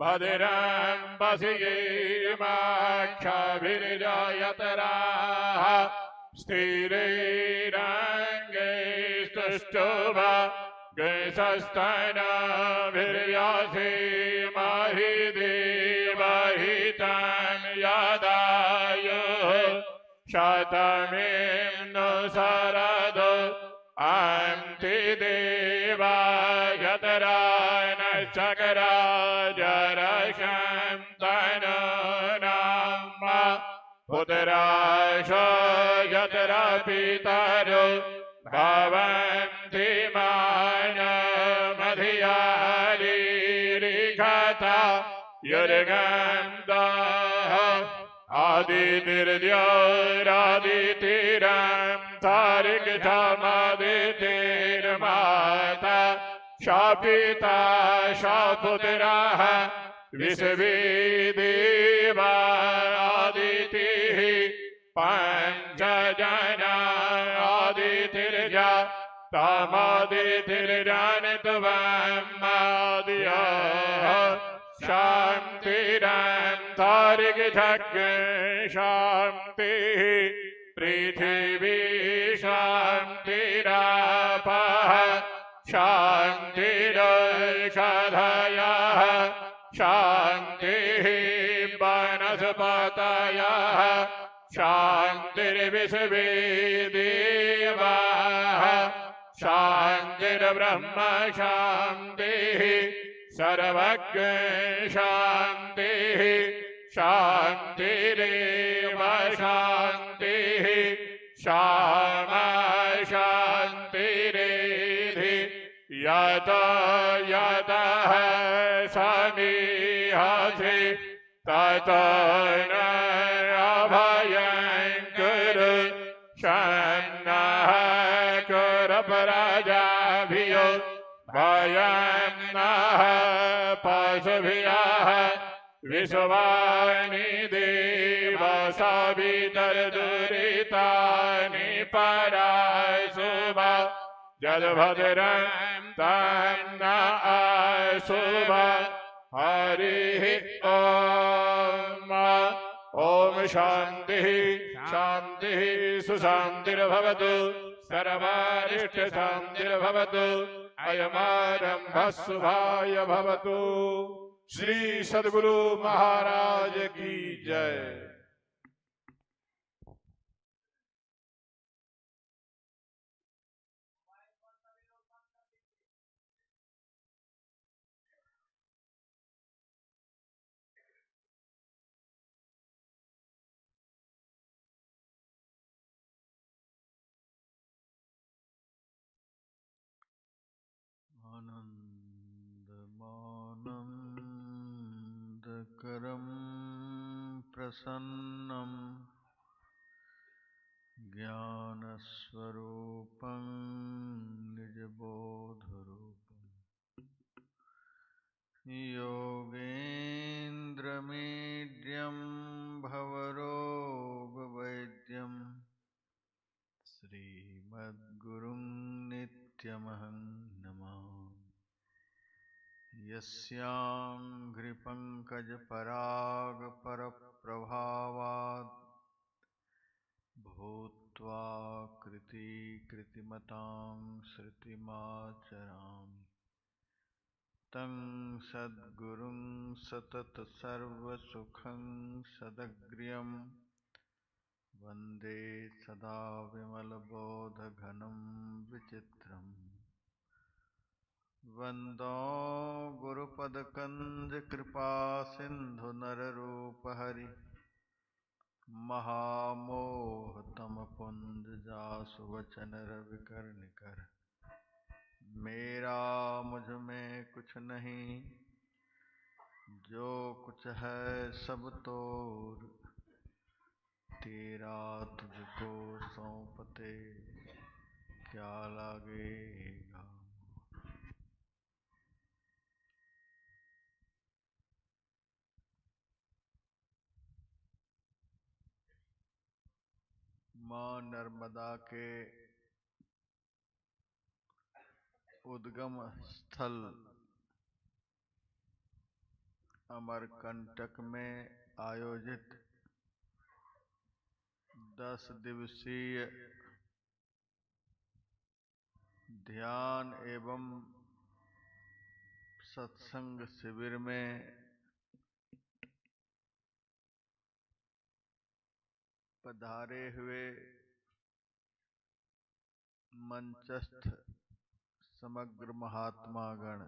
भद्रं पश्येमाक्षभिर्जयतराः स्थिरैरङ्गैस्तुष्टुभा गैसस्तनभिर्यासेमहि देवहितं यदायुः शतमेन्दु शरदो अन्ति देवायतरा नश्चकराजरशं तनो नाम पुत्राशो यतरा पितरो भवन्ति मानमधियारीरिघता युर्गन्धः आदितिर्द्योरादितिरं तारिकथमदितिर्माता शापिता शापुत्राः विश्वेदेवा आदितिः पञ्चजना आदितिर्जा तामादितिर्जानित्वमादियाः शान्तिरं तारिकझग् शान्तिः पृथिवी शान्तिरापः शान्तिरौषधयः शान्तिः वनस्पतयः शान्तिर्विश्वे देवाः शान्तिर्ब्रह्म शान्तिः सर्वज्ञ शान्तिः शान्तिरेव शान्तिः श्यामा शान्तिरेधि यतो यतः समीहसि ततो न अभयं कुरु शन्नः कुरु प्रजाभियो भयं नः पशुभ्यः विश्वानि देव सवितर्दुरितानि पराशुभ जलभद्रं तन्न अशुभ हरिः ॐ ॐ शान्तिः शान्तिः सुशान्तिर्भवतु सर्वारिष्टशान्तिर्भवतु अयमारम्भः शुभाय भवतु। श्री सद्गुरु महाराज की जय। आनन्दमानन्दकरं प्रसन्नं ज्ञानस्वरूपं निजबोधरूपं योगेन्द्रमीड्यं भवरोगवैद्यं श्रीमद्गुरुं नित्यमहं नमामि। यस्याङ्घ्रिपङ्कजपरागपरप्रभावात् भूत्वा कृतिमतां श्रुतिमाचरामि तं सद्गुरुं सततसर्वसुखं सदग्र्यं वन्दे सदा विमलबोधघनं विचित्रम् वन्दो गुरुपदकन्दकृपासिन्धुनररूपहरि महामोहतमपुञ्जजासुवचनरविकर्णिकर मेरा मुझ में कुछ नहीं जो कुछ है सब तोर तेरा तुझको सौंपते क्या लागेगा। माँ नर्मदा के उद्गम स्थल अमरकंटक में आयोजित 10 दिवसीय ध्यान एवं सत्संग शिविर में पधारे हुए मंचस्थ समग्र महात्मागण,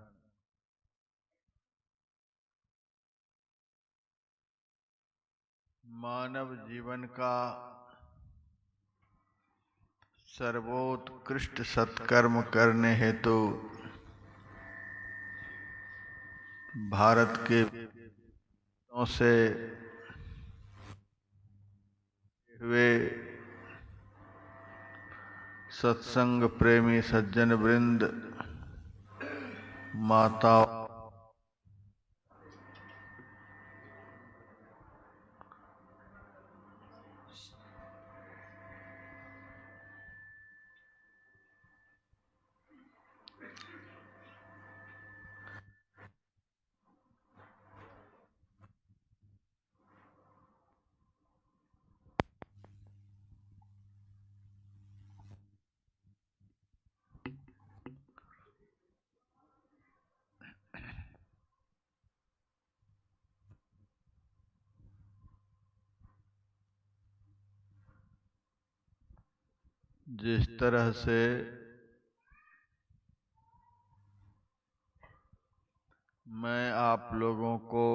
मानव जीवन का सर्वोत्कृष्ट सत्कर्म करने हेतु भारत के से हुए सत्संग प्रेमी सज्जन वृंद, माता जिस तरह से मैं आप लोगों को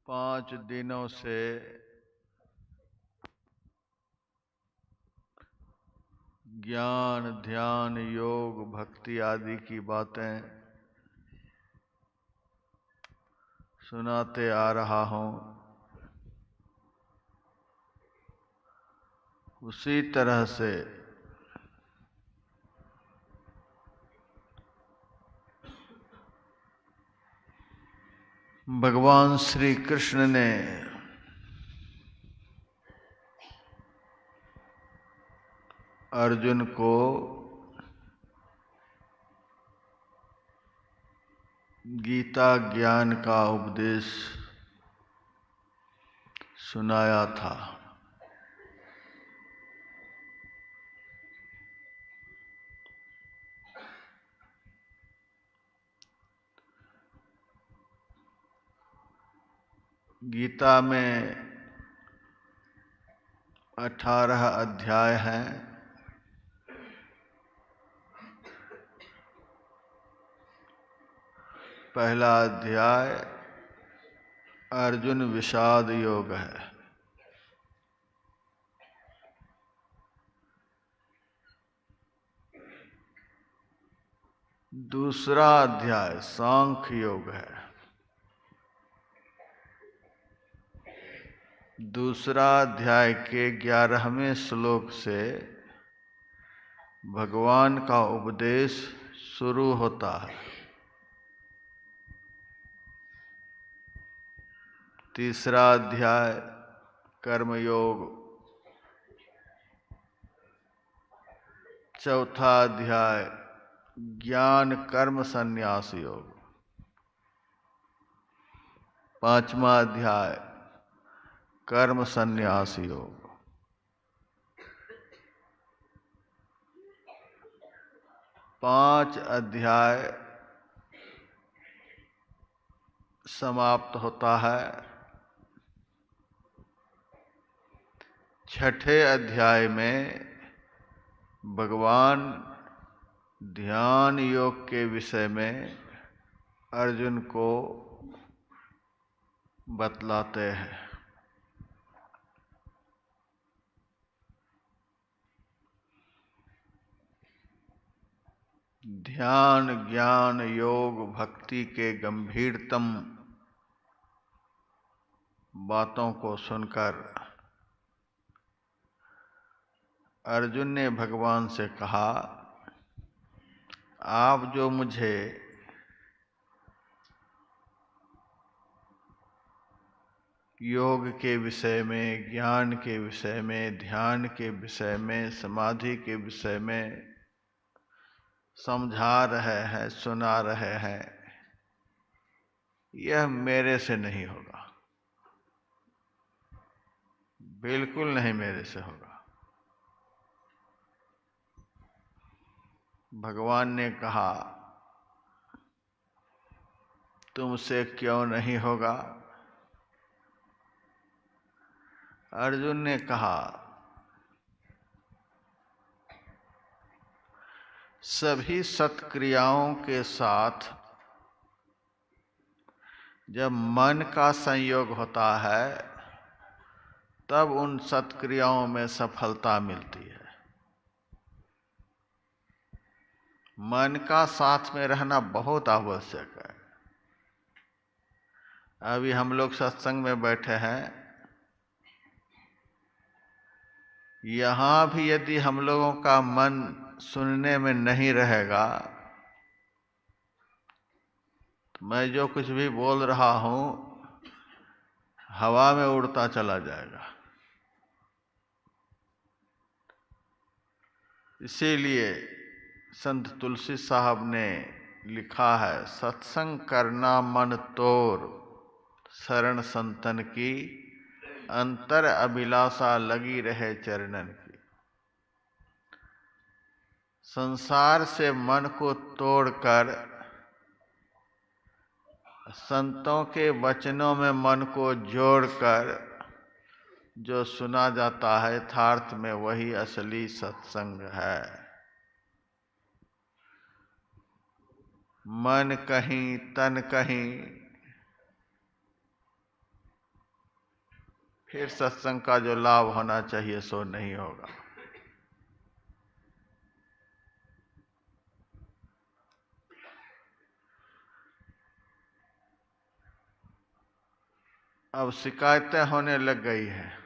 पाँच दिनों से ज्ञान, ध्यान, योग, भक्ति आदि की बातें सुनाते आ रहा हूँ, उसी तरह से भगवान श्री कृष्ण ने अर्जुन को गीता ज्ञान का उपदेश सुनाया था। गीता में 18 अध्याय हैं। पहला अध्याय अर्जुन विषाद योग है। दूसरा अध्याय सांख्य योग है। दूसरा अध्याय के 11वें श्लोक से भगवान का उपदेश शुरू होता है। तीसरा अध्याय कर्मयोग, चौथा अध्याय ज्ञान कर्म संन्यास योग, पांचवा अध्याय कर्म संन्यास योग, पांच अध्याय समाप्त होता है। छठे अध्याय में भगवान ध्यान योग के विषय में अर्जुन को बतलाते हैं। ध्यान, ज्ञान, योग, भक्ति के गंभीरतम बातों को सुनकर अर्जुन ने भगवान से कहा, आप जो मुझे योग के विषय में, ज्ञान के विषय में, ध्यान के विषय में, समाधि के विषय में समझा रहे हैं, सुना रहे हैं, यह मेरे से नहीं होगा, बिल्कुल नहीं मेरे से होगा। भगवान ने कहा तुमसे क्यों नहीं होगा? अर्जुन ने कहा सभी सत्क्रियाओं के साथ जब मन का संयोग होता है तब उन सत्क्रियाओं में सफलता मिलती है। मन का साथ में रहना बहुत आवश्यक है। अभी हम लोग सत्संग में बैठे हैं, यहाँ भी यदि हम लोगों का मन सुनने में नहीं रहेगा तो मैं जो कुछ भी बोल रहा हूँ हवा में उड़ता चला जाएगा। इसीलिए संत तुलसी साहब ने लिखा है, सत्संग करना मन तोर, शरण संतन की, अंतर अभिलाषा लगी रहे चरणन की। संसार से मन को तोड़कर संतों के वचनों में मन को जोड़कर जो सुना जाता है यथार्थ में वही असली सत्संग है। मन कहीं तन कहीं, फिर सत्संग का जो लाभ होना चाहिए सो नहीं होगा। अब शिकायतें होने लग गई हैं।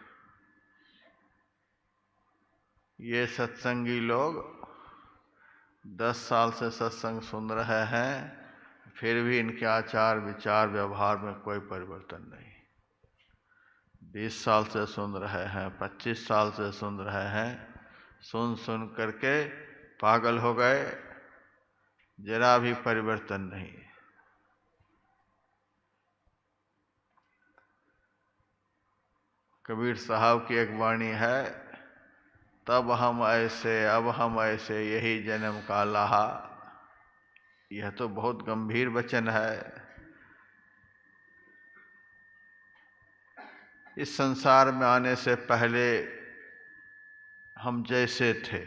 ये सत्संगी लोग 10 साल से सत्संग सुन रहे हैं, फिर भी इनके आचार विचार व्यवहार में कोई परिवर्तन नहीं। 20 साल से सुन रहे हैं, 25 साल से सुन रहे हैं, सुन सुन करके पागल हो गए, जरा भी परिवर्तन नहीं। कबीर साहब की एक वाणी है, तब हम ऐसे अब हम ऐसे यही जन्म का लाहा। यह तो बहुत गंभीर वचन है। इस संसार में आने से पहले हम जैसे थे,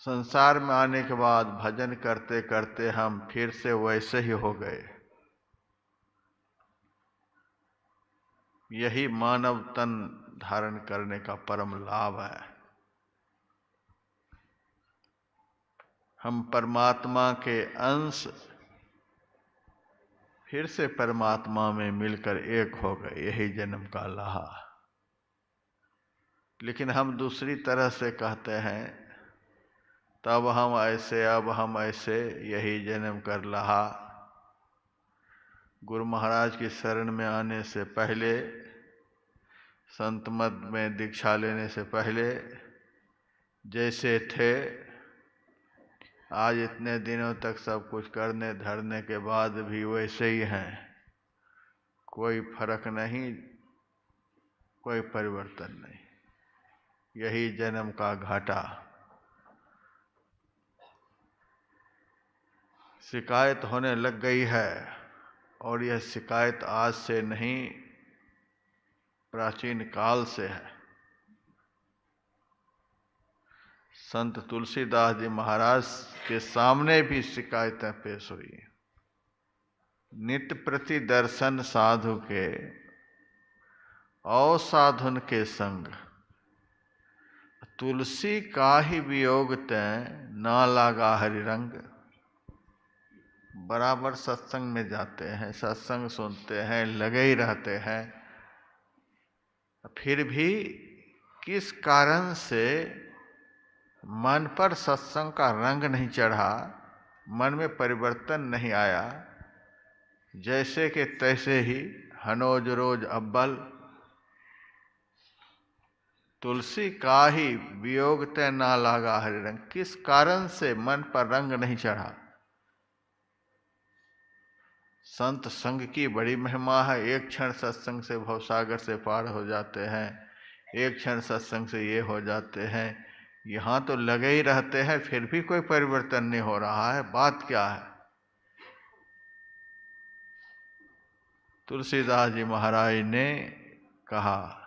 संसार में आने के बाद भजन करते करते हम फिर से वैसे ही हो गए। यही मानव तन धारण करने का परम लाभ है। हम परमात्मा के अंश फिर से परमात्मा में मिलकर एक हो गए, यही जन्म का लाहा। लेकिन हम दूसरी तरह से कहते हैं, तब हम ऐसे अब हम ऐसे यही जन्म कर लाहा। गुरु महाराज की शरण में आने से पहले, संत मत में दीक्षा लेने से पहले जैसे थे, आज इतने दिनों तक सब कुछ करने धरने के बाद भी वैसे ही हैं। कोई फर्क नहीं, कोई परिवर्तन नहीं। यही जन्म का घाटा। शिकायत होने लग गई है, और यह शिकायत आज से नहीं, प्राचीन काल से है। संत तुलसीदास जी महाराज के सामने भी शिकायतें पेश हुई। नित्य प्रति दर्शन साधु के, और साधुन के संग, तुलसी का ही वियोग तैं, ना लागा हरि रंग। बराबर सत्संग में जाते हैं, सत्संग सुनते हैं, लगे ही रहते हैं, फिर भी किस कारण से मन पर सत्संग का रंग नहीं चढ़ा, मन में परिवर्तन नहीं आया। जैसे कि तैसे ही हनोज रोज अव्वल। तुलसी का ही वियोग ते ना लागा हरि रंग। किस कारण से मन पर रंग नहीं चढ़ा? संत संग की बड़ी महिमा है। एक क्षण सत्संग से भवसागर से पार हो जाते हैं, एक क्षण सत्संग से ये हो जाते हैं। यहाँ तो लगे ही रहते हैं, फिर भी कोई परिवर्तन नहीं हो रहा है। बात क्या है? तुलसीदास जी महाराज ने कहा,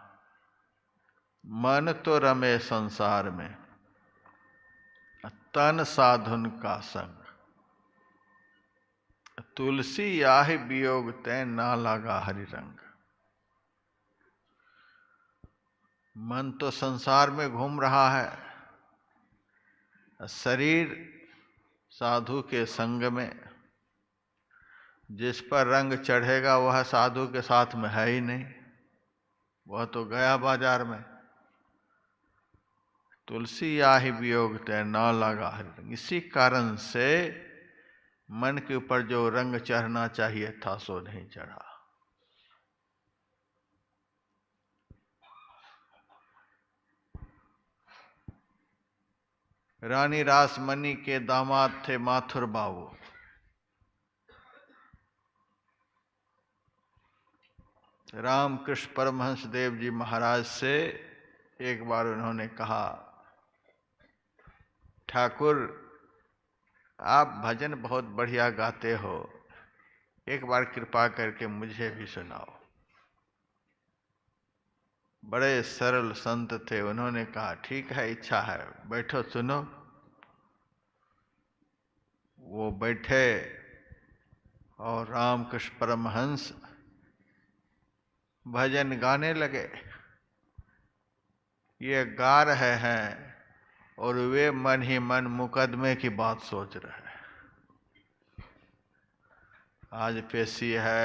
मन तो रमे संसार में, तन साधुन का संग। तुलसी याहि वियोग तै ना लागा हरि रंग। मन तो संसार में घूम रहा है, शरीर साधु के संग में। जिस पर रंग चढ़ेगा वह साधु के साथ में है ही नहीं, वह तो गया बाजार में। तुलसी याहि वियोग तै ना लागा हरि रंग। इसी कारण से मन के ऊपर जो रंग चढ़ना चाहिए था सो नहीं चढ़ा। रानी रासमणी के दामाद थे माथुर बाबू। रामकृष्ण परमहंस देव जी महाराज से एक बार उन्होंने कहा, ठाकुर आप भजन बहुत बढ़िया गाते हो, एक बार कृपा करके मुझे भी सुनाओ। बड़े सरल संत थे, उन्होंने कहा ठीक है, इच्छा है, बैठो सुनो। वो बैठे और रामकृष्ण परमहंस भजन गाने लगे। ये गा रहे हैं और वे मन ही मन मुकदमे की बात सोच रहे हैं। आज पेशी है,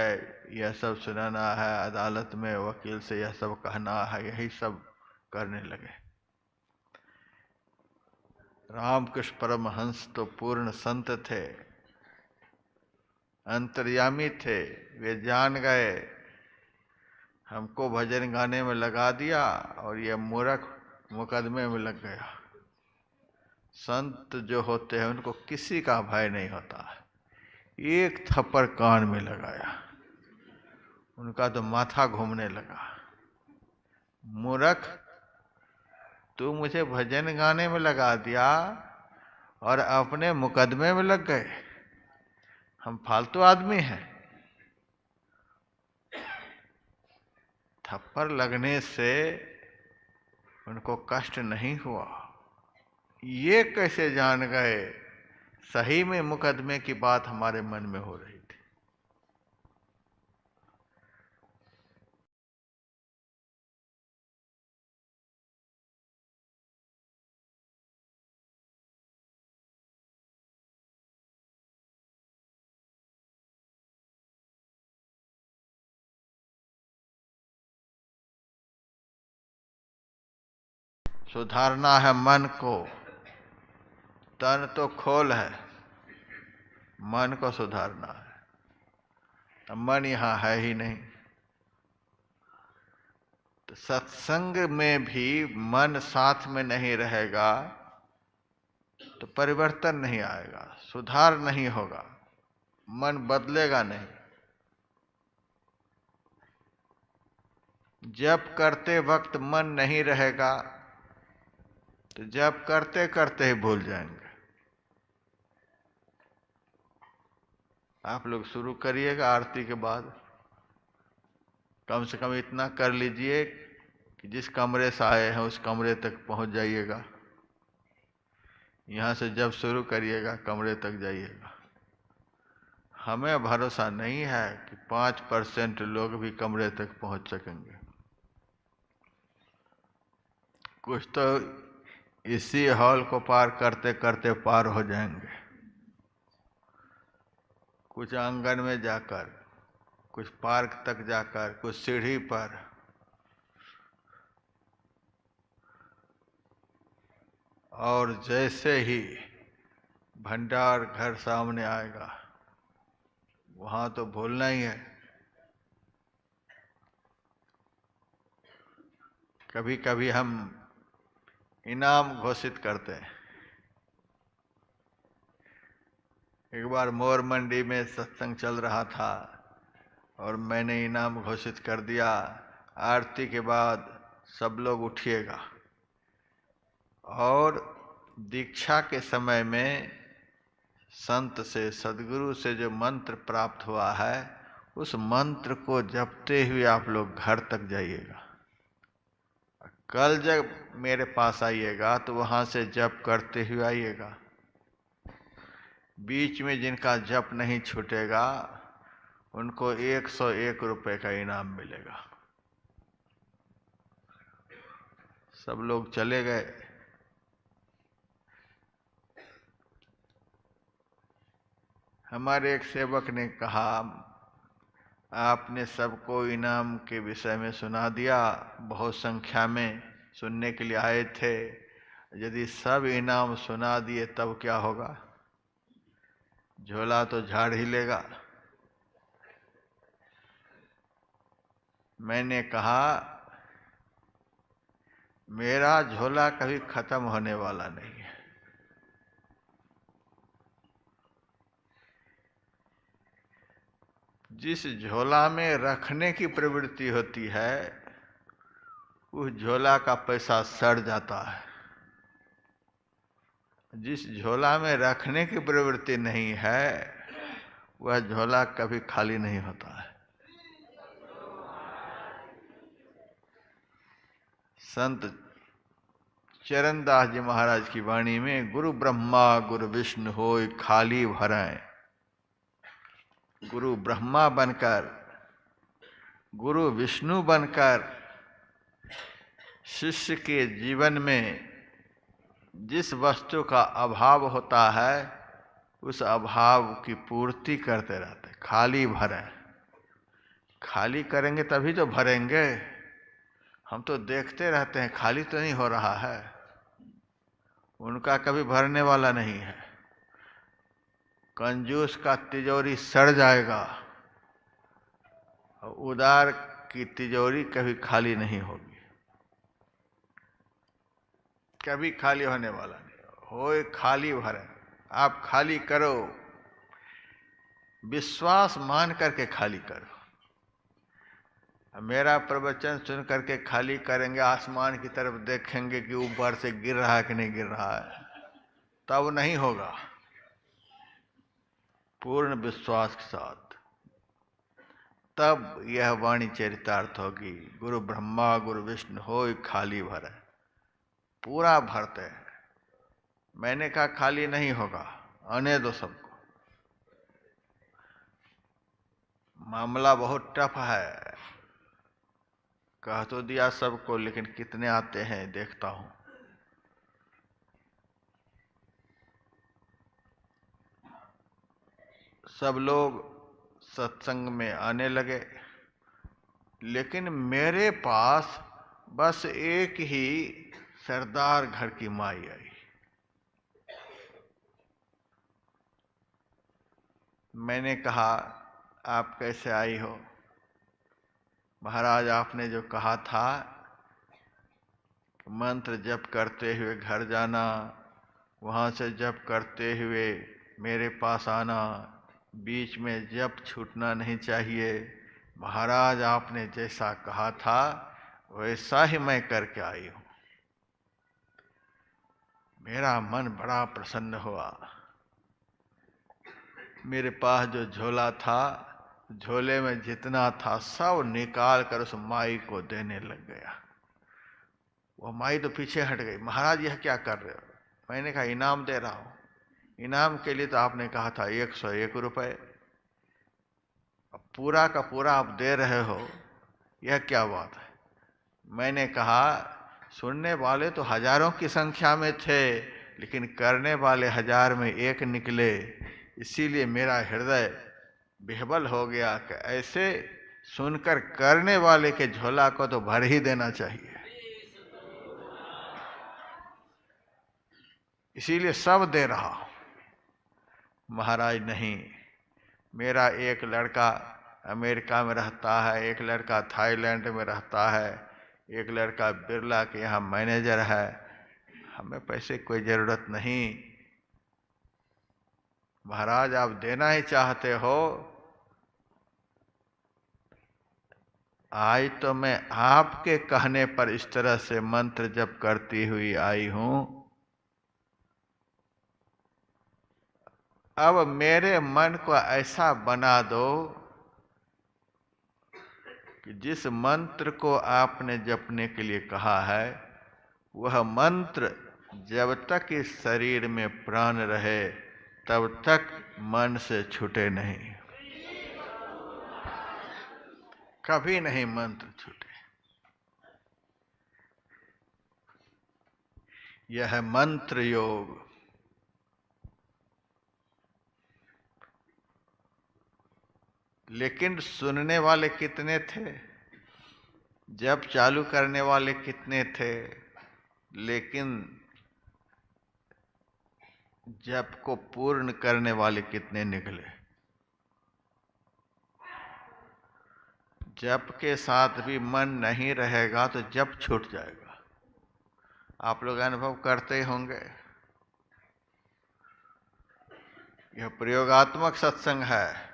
यह सब सुनाना है, अदालत में वकील से यह सब कहना है, यही सब करने लगे। रामकृष्ण परमहंस तो पूर्ण संत थे, अंतर्यामी थे। वे जान गए हमको भजन गाने में लगा दिया और यह मूर्ख मुकदमे में लग गया। संत जो होते हैं उनको किसी का भय नहीं होता। एक थप्पड़ कान में लगाया, उनका तो माथा घूमने लगा। मूर्ख, तू मुझे भजन गाने में लगा दिया और अपने मुकदमे में लग गए। हम फालतू आदमी हैं। थप्पड़ लगने से उनको कष्ट नहीं हुआ। ये कैसे जान गए सही में मुकदमे की बात हमारे मन में हो रही थी। सुधारना है मन को। तन तो खोल है, मन को सुधारना है। अब मन यहां है ही नहीं, तो सत्संग में भी मन साथ में नहीं रहेगा तो परिवर्तन नहीं आएगा, सुधार नहीं होगा, मन बदलेगा नहीं। जब करते वक्त मन नहीं रहेगा तो जब करते करते ही भूल जाएंगे। आप लोग शुरू करिएगा आरती के बाद, कम से कम इतना कर लीजिए कि जिस कमरे से आए हैं उस कमरे तक पहुंच जाइएगा। यहाँ से जब शुरू करिएगा कमरे तक जाइएगा। हमें भरोसा नहीं है कि 5% लोग भी कमरे तक पहुंच सकेंगे। कुछ तो इसी हॉल को पार करते करते पार हो जाएंगे, कुछ आंगन में जाकर, कुछ पार्क तक जाकर, कुछ सीढ़ी पर। और जैसे ही भंडार घर सामने आएगा वहां तो भूलना ही है। कभी कभी हम इनाम घोषित करते हैं। एक बार मोर मंडी में सत्संग चल रहा था और मैंने इनाम घोषित कर दिया, आरती के बाद सब लोग उठिएगा। और दीक्षा के समय में संत से, सद्गुरु से जो मंत्र प्राप्त हुआ है, उस मंत्र को जपते हुए आप लोग घर तक जाइएगा। कल जब मेरे पास आइएगा तो वहां से जप करते हुए आइएगा। बीच में जिनका जप नहीं छूटेगा उनको 101 रुपये का इनाम मिलेगा। सब लोग चले गए। हमारे एक सेवक ने कहा, आपने सबको इनाम के विषय में सुना दिया, बहुत संख्या में सुनने के लिए आए थे, यदि सब इनाम सुना दिए तब क्या होगा? झोला तो झाड़ ही लेगा। मैंने कहा, मेरा झोला कभी खत्म होने वाला नहीं है। जिस झोला में रखने की प्रवृत्ति होती है उस झोला का पैसा सड़ जाता है। जिस झोला में रखने की प्रवृत्ति नहीं है वह झोला कभी खाली नहीं होता है। संत चरणदास जी महाराज की वाणी में, गुरु ब्रह्मा गुरु विष्णु होय खाली भरें। गुरु ब्रह्मा बनकर, गुरु विष्णु बनकर शिष्य के जीवन में जिस वस्तु का अभाव होता है उस अभाव की पूर्ति करते रहते। खाली भरें। खाली करेंगे तभी तो भरेंगे। हम तो देखते रहते हैं, खाली तो नहीं हो रहा है। उनका कभी भरने वाला नहीं है। कंजूस का तिजोरी सड़ जाएगा, उदार की तिजोरी कभी खाली नहीं होगी। कभी खाली होने वाला नहीं। होए खाली भरे। आप खाली करो, विश्वास मान करके खाली करो। मेरा प्रवचन सुन करके खाली करेंगे, आसमान की तरफ देखेंगे कि ऊपर से गिर रहा है कि नहीं गिर रहा है, तब नहीं होगा। पूर्ण विश्वास के साथ तब यह वाणी चरितार्थ होगी। गुरु ब्रह्मा गुरु विष्णु होय खाली भरे। पूरा भरते हैं। मैंने कहा खाली नहीं होगा, आने दो सबको। मामला बहुत टफ है। कह तो दिया सबको, लेकिन कितने आते हैं देखता हूं। सब लोग सत्संग में आने लगे, लेकिन मेरे पास बस एक ही सरदार घर की माई आई। मैंने कहा, आप कैसे आई हो? महाराज, आपने जो कहा था मंत्र जप करते हुए घर जाना, वहाँ से जप करते हुए मेरे पास आना, बीच में जप छूटना नहीं चाहिए। महाराज, आपने जैसा कहा था वैसा ही मैं करके आई हूँ। मेरा मन बड़ा प्रसन्न हुआ। मेरे पास जो झोला था, झोले में जितना था सब निकाल कर उस माई को देने लग गया। वो माई तो पीछे हट गई। महाराज, यह क्या कर रहे हो? मैंने कहा, इनाम दे रहा हूँ। इनाम के लिए तो आपने कहा था 101 रुपये, अब पूरा का पूरा आप दे रहे हो, यह क्या बात है? मैंने कहा, सुनने वाले तो हजारों की संख्या में थे, लेकिन करने वाले 1000 में एक निकले, इसीलिए मेरा हृदय विह्वल हो गया कि ऐसे सुनकर करने वाले के झोला को तो भर ही देना चाहिए। इसीलिए सब दे रहा हूं। महाराज, नहीं, मेरा एक लड़का अमेरिका में रहता है, एक लड़का थाईलैंड में रहता है, एक लड़का बिरला के यहाँ मैनेजर है। हमें पैसे की कोई जरूरत नहीं। महाराज आप देना ही चाहते हो, आज तो मैं आपके कहने पर इस तरह से मंत्र जप करती हुई आई हूं। अब मेरे मन को ऐसा बना दो कि जिस मंत्र को आपने जपने के लिए कहा है, वह मंत्र जब तक इस शरीर में प्राण रहे तब तक मन से छूटे नहीं, कभी नहीं मंत्र छूटे। यह है मंत्र योग। लेकिन सुनने वाले कितने थे, जप चालू करने वाले कितने थे, लेकिन जप को पूर्ण करने वाले कितने निकले। जप के साथ भी मन नहीं रहेगा तो जप छूट जाएगा। आप लोग अनुभव करते होंगे। यह प्रयोगात्मक सत्संग है।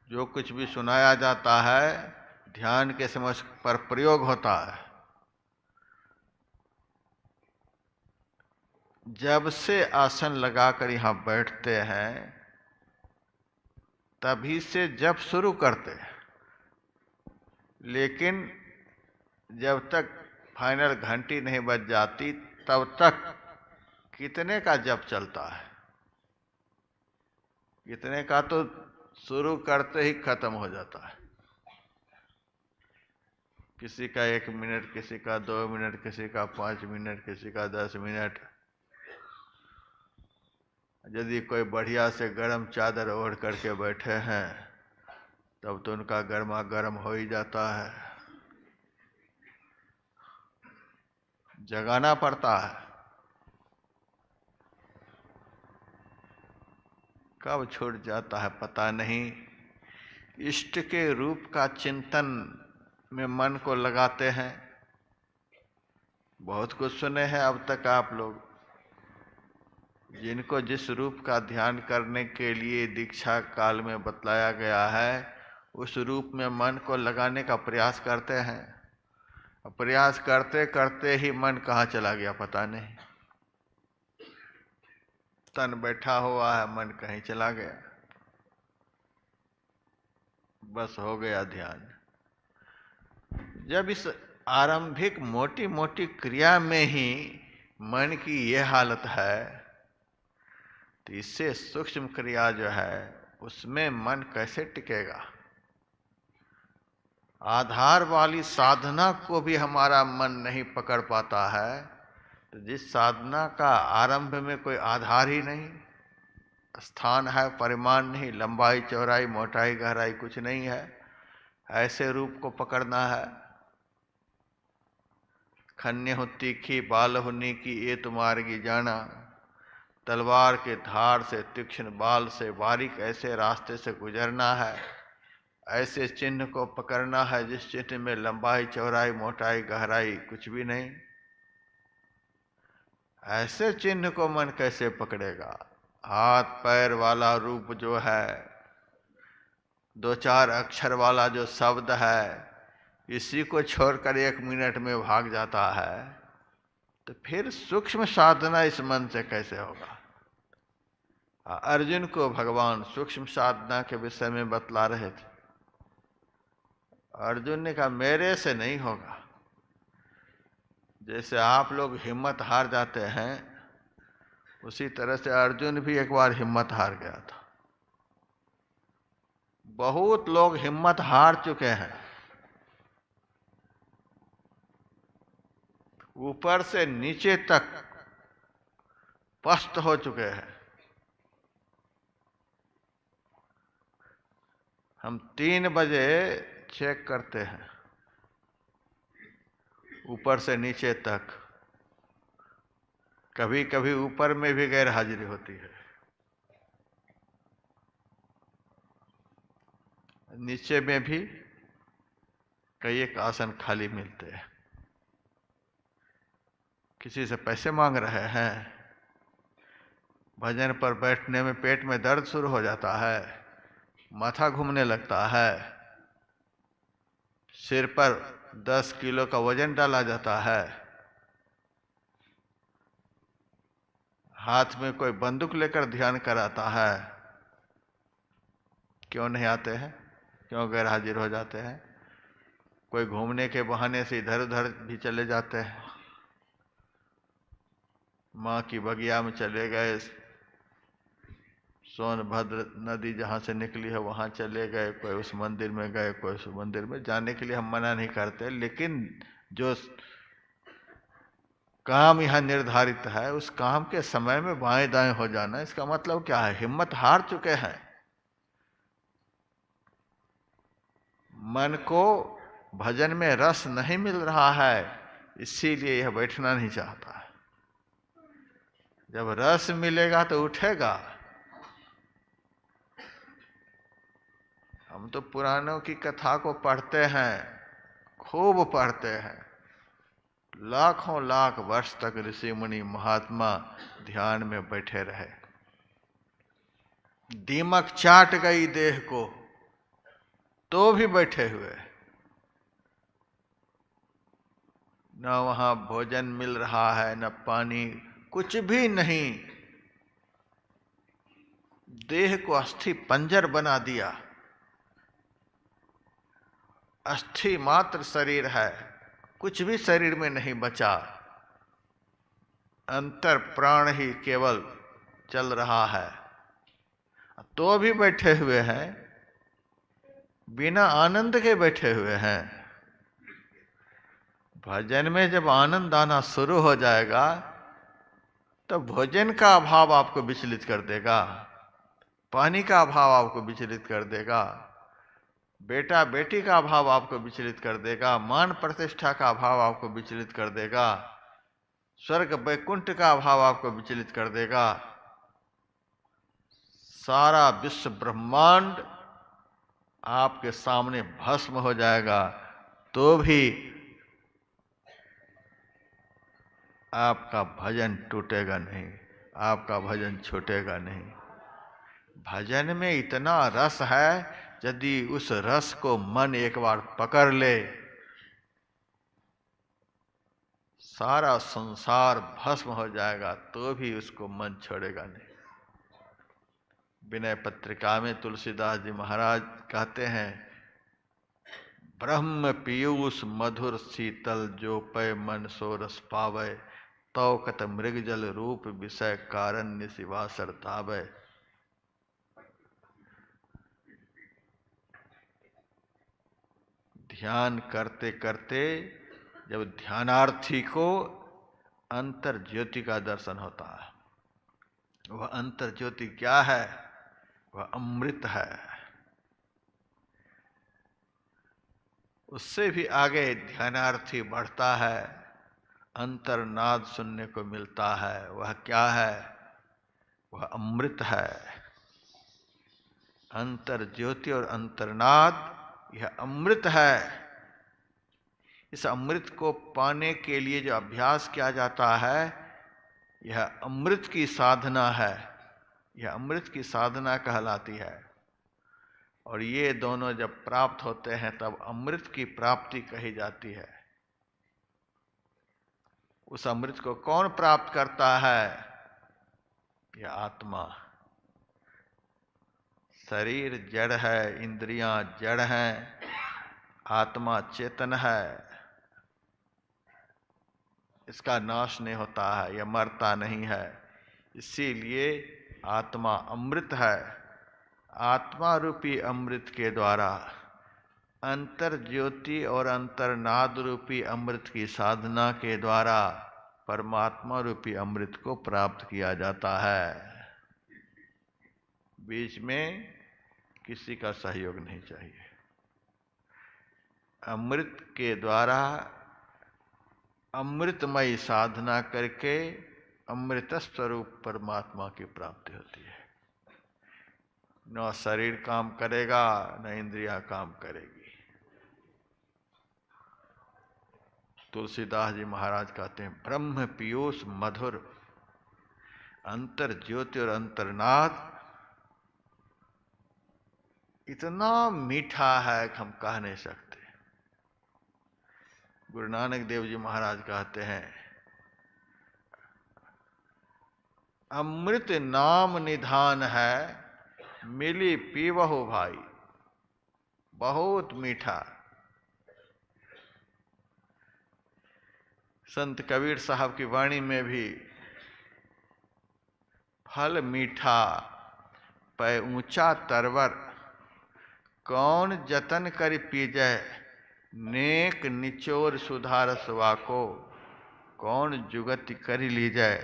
जो कुछ भी सुनाया जाता है ध्यान के समय पर प्रयोग होता है। जब से आसन लगाकर यहाँ बैठते हैं तभी से जप शुरू करते हैं, लेकिन जब तक फाइनल घंटी नहीं बज जाती तब तक कितने का जप चलता है। कितने का तो शुरू करते ही खत्म हो जाता है। किसी का 1 मिनट, किसी का 2 मिनट, किसी का 5 मिनट, किसी का 10 मिनट। यदि कोई बढ़िया से गर्म चादर ओढ़ करके बैठे हैं तब तो उनका गर्मा गर्म हो ही जाता है। जगाना पड़ता है। कब छूट जाता है पता नहीं। इष्ट के रूप का चिंतन में मन को लगाते हैं। बहुत कुछ सुने हैं अब तक आप लोग। जिनको जिस रूप का ध्यान करने के लिए दीक्षा काल में बतलाया गया है उस रूप में मन को लगाने का प्रयास करते हैं। प्रयास करते करते ही मन कहाँ चला गया पता नहीं। तन बैठा हुआ है, मन कहीं चला गया, बस हो गया ध्यान। जब इस आरंभिक मोटी मोटी क्रिया में ही मन की ये हालत है तो इससे सूक्ष्म क्रिया जो है उसमें मन कैसे टिकेगा। आधार वाली साधना को भी हमारा मन नहीं पकड़ पाता है, तो जिस साधना का आरंभ में कोई आधार ही नहीं, स्थान है, परिमाण नहीं, लंबाई चौड़ाई मोटाई गहराई कुछ नहीं है, ऐसे रूप को पकड़ना है। खन्य हो तीखी बाल हो नीकी ये तुम्हारी जाना। तलवार के धार से तीक्ष्ण बाल से बारीक ऐसे रास्ते से गुजरना है। ऐसे चिन्ह को पकड़ना है जिस चिन्ह में लंबाई चौड़ाई मोटाई गहराई कुछ भी नहीं। ऐसे चिन्ह को मन कैसे पकड़ेगा। हाथ पैर वाला रूप जो है, 2-4 अक्षर वाला जो शब्द है, इसी को छोड़कर 1 मिनट में भाग जाता है, तो फिर सूक्ष्म साधना इस मन से कैसे होगा। अर्जुन को भगवान सूक्ष्म साधना के विषय में बतला रहे थे। अर्जुन ने कहा मेरे से नहीं होगा। जैसे आप लोग हिम्मत हार जाते हैं उसी तरह से अर्जुन भी एक बार हिम्मत हार गया था। बहुत लोग हिम्मत हार चुके हैं, ऊपर से नीचे तक पस्त हो चुके हैं। हम 3 बजे चेक करते हैं ऊपर से नीचे तक। कभी कभी ऊपर में भी गैर हाजिरी होती है, नीचे में भी कई एक आसन खाली मिलते हैं। किसी से पैसे मांग रहे हैं, भजन पर बैठने में पेट में दर्द शुरू हो जाता है, माथा घूमने लगता है, सिर पर 10 किलो का वजन डाला जाता है, हाथ में कोई बंदूक लेकर ध्यान कराता है, क्यों नहीं आते हैं? क्यों गैर हाजिर हो जाते हैं? कोई घूमने के बहाने से इधर उधर भी चले जाते हैं, माँ की बगिया में चले गए, सोनभद्र नदी जहाँ से निकली है वहाँ चले गए, कोई उस मंदिर में गए, कोई उस मंदिर में। जाने के लिए हम मना नहीं करते, लेकिन जो काम यहाँ निर्धारित है उस काम के समय में बाएं दाएं हो जाना, इसका मतलब क्या है? हिम्मत हार चुके हैं। मन को भजन में रस नहीं मिल रहा है, इसीलिए यह बैठना नहीं चाहता। जब रस मिलेगा तो उठेगा। हम तो पुराणों की कथा को पढ़ते हैं, खूब पढ़ते हैं, लाखों लाख वर्ष तक ऋषि मुनि महात्मा ध्यान में बैठे रहे। दीमक चाट गई देह को तो भी बैठे हुए, न वहां भोजन मिल रहा है, न पानी, कुछ भी नहीं। देह को अस्थि पंजर बना दिया, अस्थि मात्र शरीर है, कुछ भी शरीर में नहीं बचा, अंतर प्राण ही केवल चल रहा है, तो भी बैठे हुए हैं, बिना आनंद के बैठे हुए हैं। भजन में जब आनंद आना शुरू हो जाएगा तो भोजन का अभाव आपको विचलित कर देगा, पानी का अभाव आपको विचलित कर देगा, बेटा बेटी का अभाव आपको विचलित कर देगा, मान प्रतिष्ठा का अभाव आपको विचलित कर देगा, स्वर्ग वैकुंठ का अभाव आपको विचलित कर देगा। सारा विश्व ब्रह्मांड आपके सामने भस्म हो जाएगा, तो भी आपका भजन टूटेगा नहीं, आपका भजन छूटेगा नहीं। भजन में इतना रस है, यदि उस रस को मन एक बार पकड़ ले, सारा संसार भस्म हो जाएगा, तो भी उसको मन छोड़ेगा नहीं। विनय पत्रिका में तुलसीदास जी महाराज कहते हैं, ब्रह्म पीयूष मधुर शीतल जो पय मन सो रस पावे, तौकत मृगजल रूप विषय कारण निशिवा सरतावे। ध्यान करते करते जब ध्यानार्थी को अंतर ज्योति का दर्शन होता है, वह अंतर ज्योति क्या है? वह अमृत है। उससे भी आगे ध्यानार्थी बढ़ता है, अंतर्नाद सुनने को मिलता है। वह क्या है? वह अमृत है। अंतर ज्योति और अंतर्नाद यह अमृत है। इस अमृत को पाने के लिए जो अभ्यास किया जाता है, यह अमृत की साधना है, यह अमृत की साधना कहलाती है। और ये दोनों जब प्राप्त होते हैं तब अमृत की प्राप्ति कही जाती है। उस अमृत को कौन प्राप्त करता है? यह आत्मा। शरीर जड़ है, इंद्रियां जड़ हैं, आत्मा चेतन है। इसका नाश नहीं होता है, यह मरता नहीं है, इसीलिए आत्मा अमृत है। आत्मा रूपी अमृत के द्वारा अंतर ज्योति और अंतर्नाद रूपी अमृत की साधना के द्वारा परमात्मा रूपी अमृत को प्राप्त किया जाता है। बीच में किसी का सहयोग नहीं चाहिए। अमृत के द्वारा अमृतमयी साधना करके अमृत स्वरूप परमात्मा की प्राप्ति होती है। न शरीर काम करेगा, न इंद्रियां काम करेगी। तुलसीदास जी महाराज कहते हैं ब्रह्म पीयूष मधुर अंतर ज्योति और अंतर्नाद इतना मीठा है कि हम कह नहीं सकते। गुरु नानक देव जी महाराज कहते हैं अमृत नाम निधान है मिली पीवहु भाई, बहुत मीठा। संत कबीर साहब की वाणी में भी फल मीठा पै ऊंचा तरवर कौन जतन कर पीजय नेक निचोर सुधारस वाको कौन जुगति करी लीजय।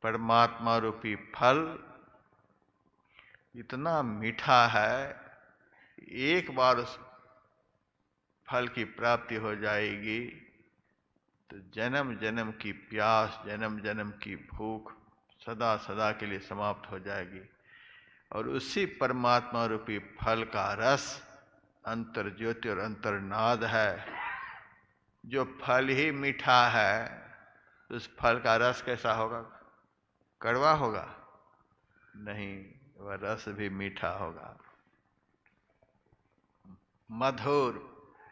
परमात्मा रूपी फल इतना मीठा है, एक बार उस फल की प्राप्ति हो जाएगी तो जन्म जन्म की प्यास, जन्म जन्म की भूख सदा सदा के लिए समाप्त हो जाएगी। और उसी परमात्मा रूपी फल का रस अंतर ज्योति और अंतर्नाद है। जो फल ही मीठा है उस फल का रस कैसा होगा? कड़वा होगा? नहीं, वह रस भी मीठा होगा। मधुर,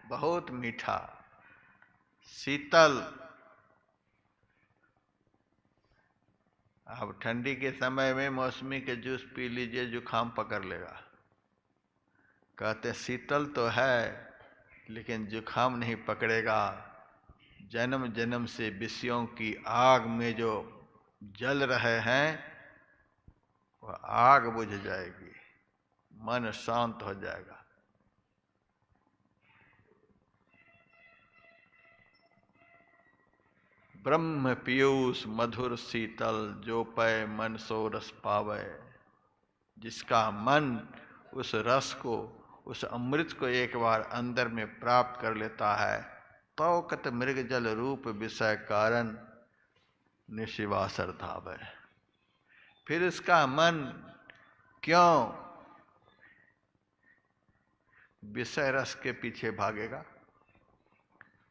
बहुत मीठा, शीतल। अब ठंडी के समय में मौसमी के जूस पी लीजिए, जुकाम पकड़ लेगा। कहते शीतल तो है लेकिन जुकाम नहीं पकड़ेगा। जन्म जन्म से विषयों की आग में जो जल रहे हैं वह आग बुझ जाएगी, मन शांत हो जाएगा। ब्रह्म पीयूष मधुर शीतल जो पै मन सो रस पावे। जिसका मन उस रस को, उस अमृत को एक बार अंदर में प्राप्त कर लेता है तो कत मृग जल रूप विषय कारण निशिवासर धावे। फिर इसका मन क्यों विषय रस के पीछे भागेगा?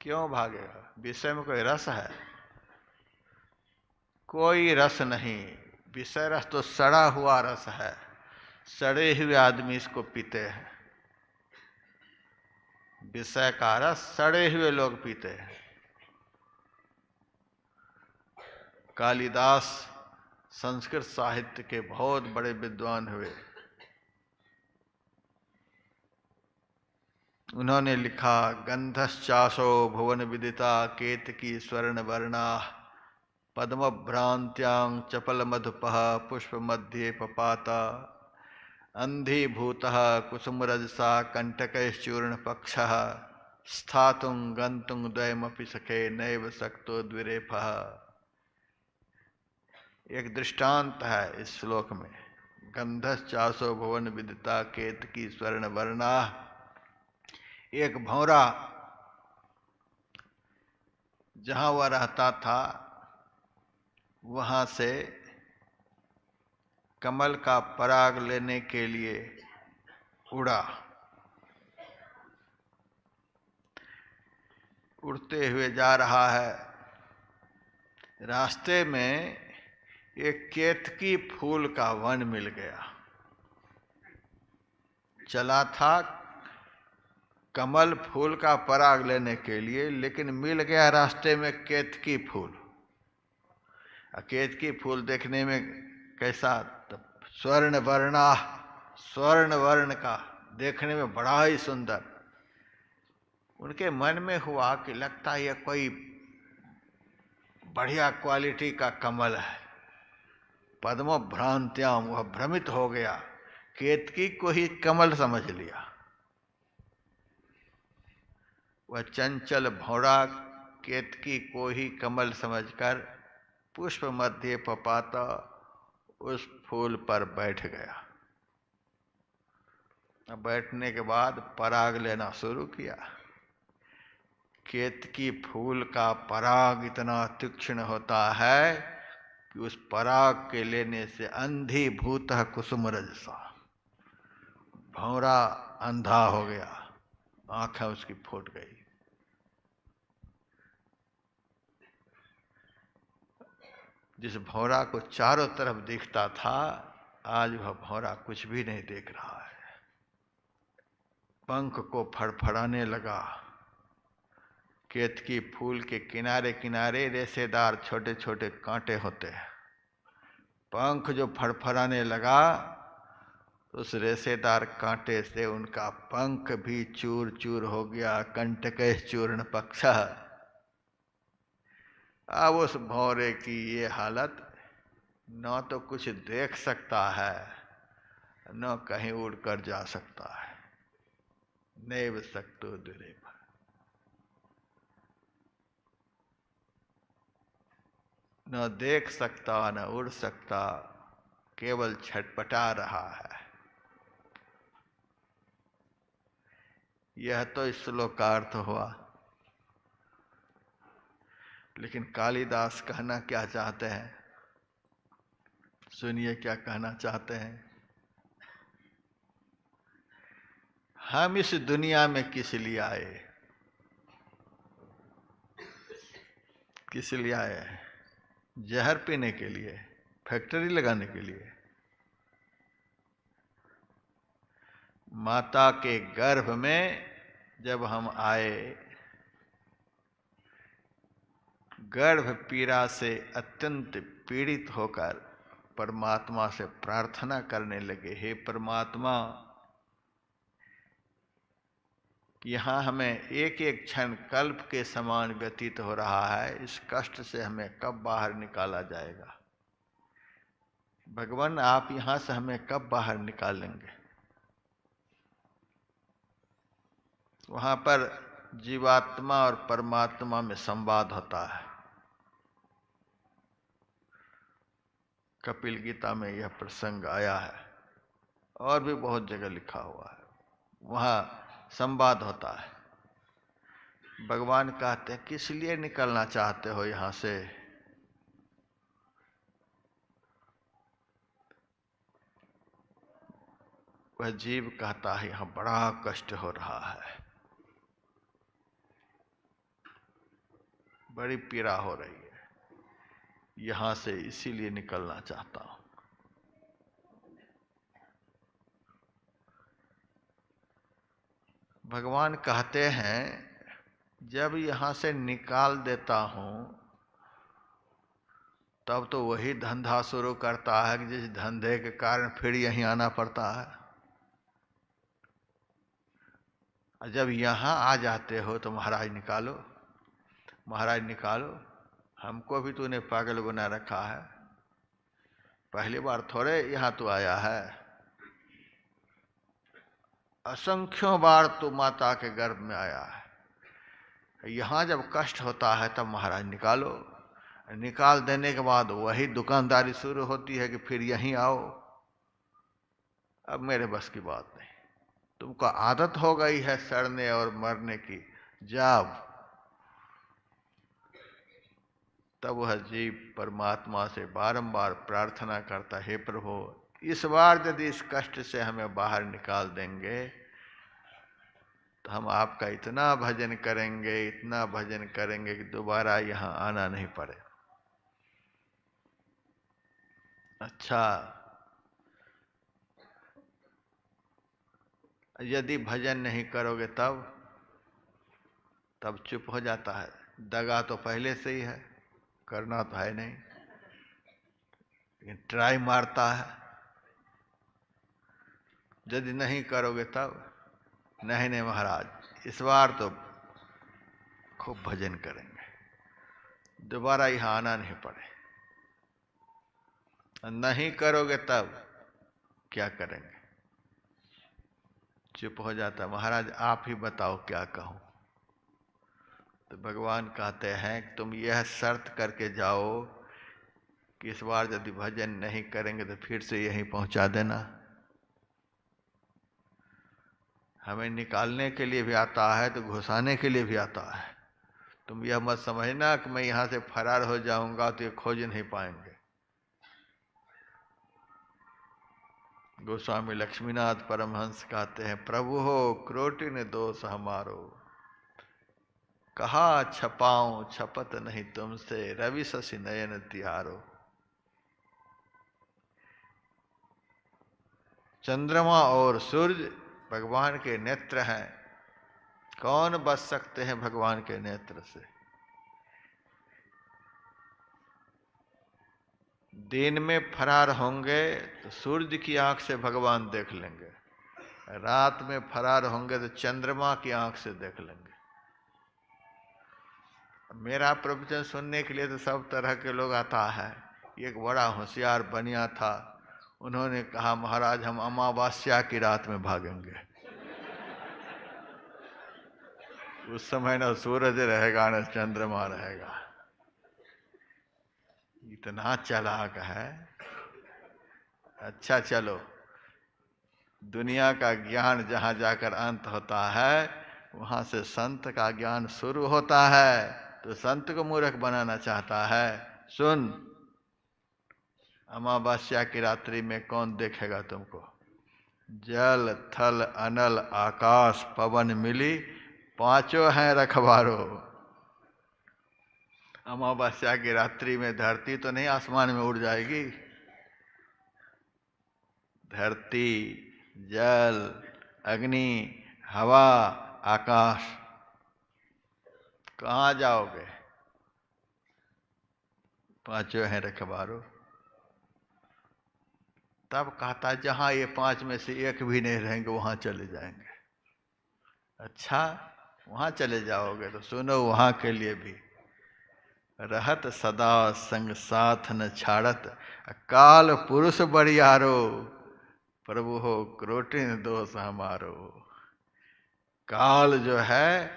क्यों भागेगा? विषय में कोई रस है? कोई रस नहीं। विषय रस तो सड़ा हुआ रस है। सड़े हुए आदमी इसको पीते हैं। विषय का रस सड़े हुए लोग पीते हैं। कालिदास संस्कृत साहित्य के बहुत बड़े विद्वान हुए। उन्होंने लिखा गंधश्चासो भुवन विदिता केतकी स्वर्ण वर्णा पद्म भ्रांत्यांग चपल मधुपः पुष्प मध्य पपाता अंधी भूतः कुसुम रजसा कंटकैश्चूर्ण पक्षः स्थातुं गन्तुं द्वयमपि सखे नैव शक्तो द्विरेफः। एक दृष्टांत है इस श्लोक में। गंधश्चासो भुवन विदिता केतकी स्वर्ण वर्णा। एक भौरा जहां वह रहता था वहां से कमल का पराग लेने के लिए उड़ा। उड़ते हुए जा रहा है। रास्ते में एक केतकी फूल का वन मिल गया। चला था कमल फूल का पराग लेने के लिए, लेकिन मिल गया रास्ते में केतकी फूल। केतकी फूल देखने में कैसा? स्वर्ण वर्णा, स्वर्ण वर्ण का, देखने में बड़ा ही सुंदर। उनके मन में हुआ कि लगता है यह कोई बढ़िया क्वालिटी का कमल है। पद्म भ्रांत्याम, वह भ्रमित हो गया, केतकी को ही कमल समझ लिया। वह चंचल भौरा केतकी को ही कमल समझकर पुष्प मध्य पपाता उस फूल पर बैठ गया। अब बैठने के बाद पराग लेना शुरू किया। केतकी फूल का पराग इतना तीक्ष्ण होता है कि उस पराग के लेने से अंधी भूतः कुसुम रजसा, भौरा अंधा हो गया, आंखें उसकी फूट गई। जिस भौरा को चारों तरफ दिखता था, आज वह भौरा कुछ भी नहीं देख रहा है। पंख को फड़फड़ाने लगा। केतकी फूल के किनारे किनारे रेशेदार छोटे छोटे कांटे होते हैं। पंख जो फड़फड़ाने लगा, उस रेशेदार कांटे से उनका पंख भी चूर चूर हो गया। कंटके चूर्ण पक्षा। अब उस भौरे की ये हालत, न तो कुछ देख सकता है, न कहीं उड़कर जा सकता है। नैव शक्तो दुरेव। न देख सकता न उड़ सकता, केवल छटपटा रहा है। यह तो इस श्लोक का अर्थ हुआ। लेकिन कालिदास कहना क्या चाहते हैं, सुनिए क्या कहना चाहते हैं। हम इस दुनिया में किस लिए आए? किस लिए आए? जहर पीने के लिए? फैक्ट्री लगाने के लिए? माता के गर्भ में जब हम आए, गर्भ पीड़ा से अत्यंत पीड़ित होकर परमात्मा से प्रार्थना करने लगे, हे परमात्मा, यहाँ हमें एक एक क्षण कल्प के समान व्यतीत हो रहा है। इस कष्ट से हमें कब बाहर निकाला जाएगा? भगवान, आप यहाँ से हमें कब बाहर निकालेंगे? वहाँ पर जीवात्मा और परमात्मा में संवाद होता है। कपिल गीता में यह प्रसंग आया है और भी बहुत जगह लिखा हुआ है। वहाँ संवाद होता है। भगवान कहते हैं, किस लिए निकलना चाहते हो यहाँ से? वह जीव कहता है, यहाँ बड़ा कष्ट हो रहा है, बड़ी पीड़ा हो रही है, यहाँ से इसीलिए निकलना चाहता हूं। भगवान कहते हैं, जब यहाँ से निकाल देता हूं, तब तो वही धंधा शुरू करता है कि जिस धंधे के कारण फिर यहीं आना पड़ता है। जब यहाँ आ जाते हो तो महाराज निकालो, महाराज निकालो, हमको भी तूने पागल बना रखा है। पहली बार थोड़े यहाँ तू आया है, असंख्यों बार तू माता के गर्भ में आया है। यहाँ जब कष्ट होता है तब महाराज निकालो। निकाल देने के बाद वही दुकानदारी शुरू होती है कि फिर यहीं आओ। अब मेरे बस की बात नहीं। तुमको आदत हो गई है सड़ने और मरने की। जब तब वह जीव परमात्मा से बारंबार प्रार्थना करता, हे प्रभु, इस बार यदि इस कष्ट से हमें बाहर निकाल देंगे तो हम आपका इतना भजन करेंगे, इतना भजन करेंगे कि दोबारा यहाँ आना नहीं पड़े। अच्छा, यदि भजन नहीं करोगे तब चुप हो जाता है। दगा तो पहले से ही है, करना तो है नहीं, लेकिन ट्राई मारता है। यदि नहीं करोगे तब, नहीं नहीं महाराज, इस बार तो खूब भजन करेंगे, दोबारा यहाँ आना नहीं पड़े। नहीं करोगे तब क्या करेंगे? चुप हो जाता, महाराज आप ही बताओ क्या कहूँ। तो भगवान कहते हैं कि तुम यह शर्त करके जाओ कि इस बार यदि भजन नहीं करेंगे तो फिर से यहीं पहुंचा देना। हमें निकालने के लिए भी आता है तो घुसाने के लिए भी आता है। तुम यह मत समझना कि मैं यहाँ से फरार हो जाऊंगा तो ये खोज नहीं पाएंगे। गोस्वामी लक्ष्मीनाथ परमहंस कहते हैं, प्रभु हो क्रोटिन दोष हमारो, कहा छपाऊं छपत नहीं तुमसे, रवि शशि नयन तिहारो। चंद्रमा और सूर्य भगवान के नेत्र हैं, कौन बच सकते हैं भगवान के नेत्र से। दिन में फरार होंगे तो सूर्य की आंख से भगवान देख लेंगे, रात में फरार होंगे तो चंद्रमा की आंख से देख लेंगे। मेरा प्रवचन सुनने के लिए तो सब तरह के लोग आता है। एक बड़ा होशियार बनिया था, उन्होंने कहा महाराज हम अमावस्या की रात में भागेंगे। उस समय न सूरज रहेगा न चंद्रमा रहेगा। इतना चालाक है। अच्छा चलो, दुनिया का ज्ञान जहां जाकर अंत होता है वहां से संत का ज्ञान शुरू होता है। तो संत को मूर्ख बनाना चाहता है। सुन, अमावस्या की रात्रि में कौन देखेगा तुमको? जल थल अनल आकाश पवन मिली, पांचों हैं रखवारो। अमावस्या की रात्रि में धरती तो नहीं आसमान में उड़ जाएगी। धरती, जल, अग्नि, हवा, आकाश, कहाँ जाओगे? पांचों हैं रखवारो। तब कहता जहां ये पांच में से एक भी नहीं रहेंगे वहां चले जाएंगे। अच्छा, वहां चले जाओगे तो सुनो, वहां के लिए भी रहत सदा संग साथ न छाड़त, काल पुरुष बरियारो, प्रभु हो क्रोटिन दोष हमारो। काल जो है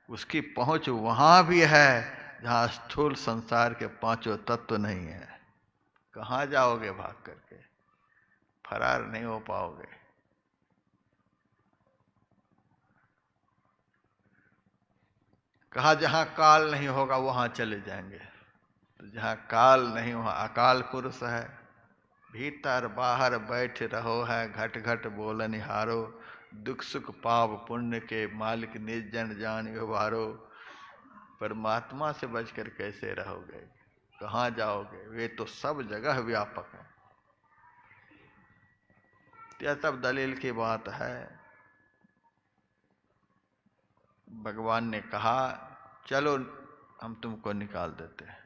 उसकी पहुंच वहां भी है जहां स्थूल संसार के पांचों तत्व नहीं है। कहाँ जाओगे भाग करके? फरार नहीं हो पाओगे। कहा जहां काल नहीं होगा वहां चले जाएंगे। तो जहां काल नहीं वहां अकाल पुरुष है। भीतर बाहर बैठ रहो है, घट घट बोल निहारो, दुख सुख पाप पुण्य के मालिक निज जन जान व्यवहारो। परमात्मा से बचकर कैसे रहोगे? कहाँ जाओगे? वे तो सब जगह व्यापक है। यह सब दलील की बात है। भगवान ने कहा चलो हम तुमको निकाल देते हैं।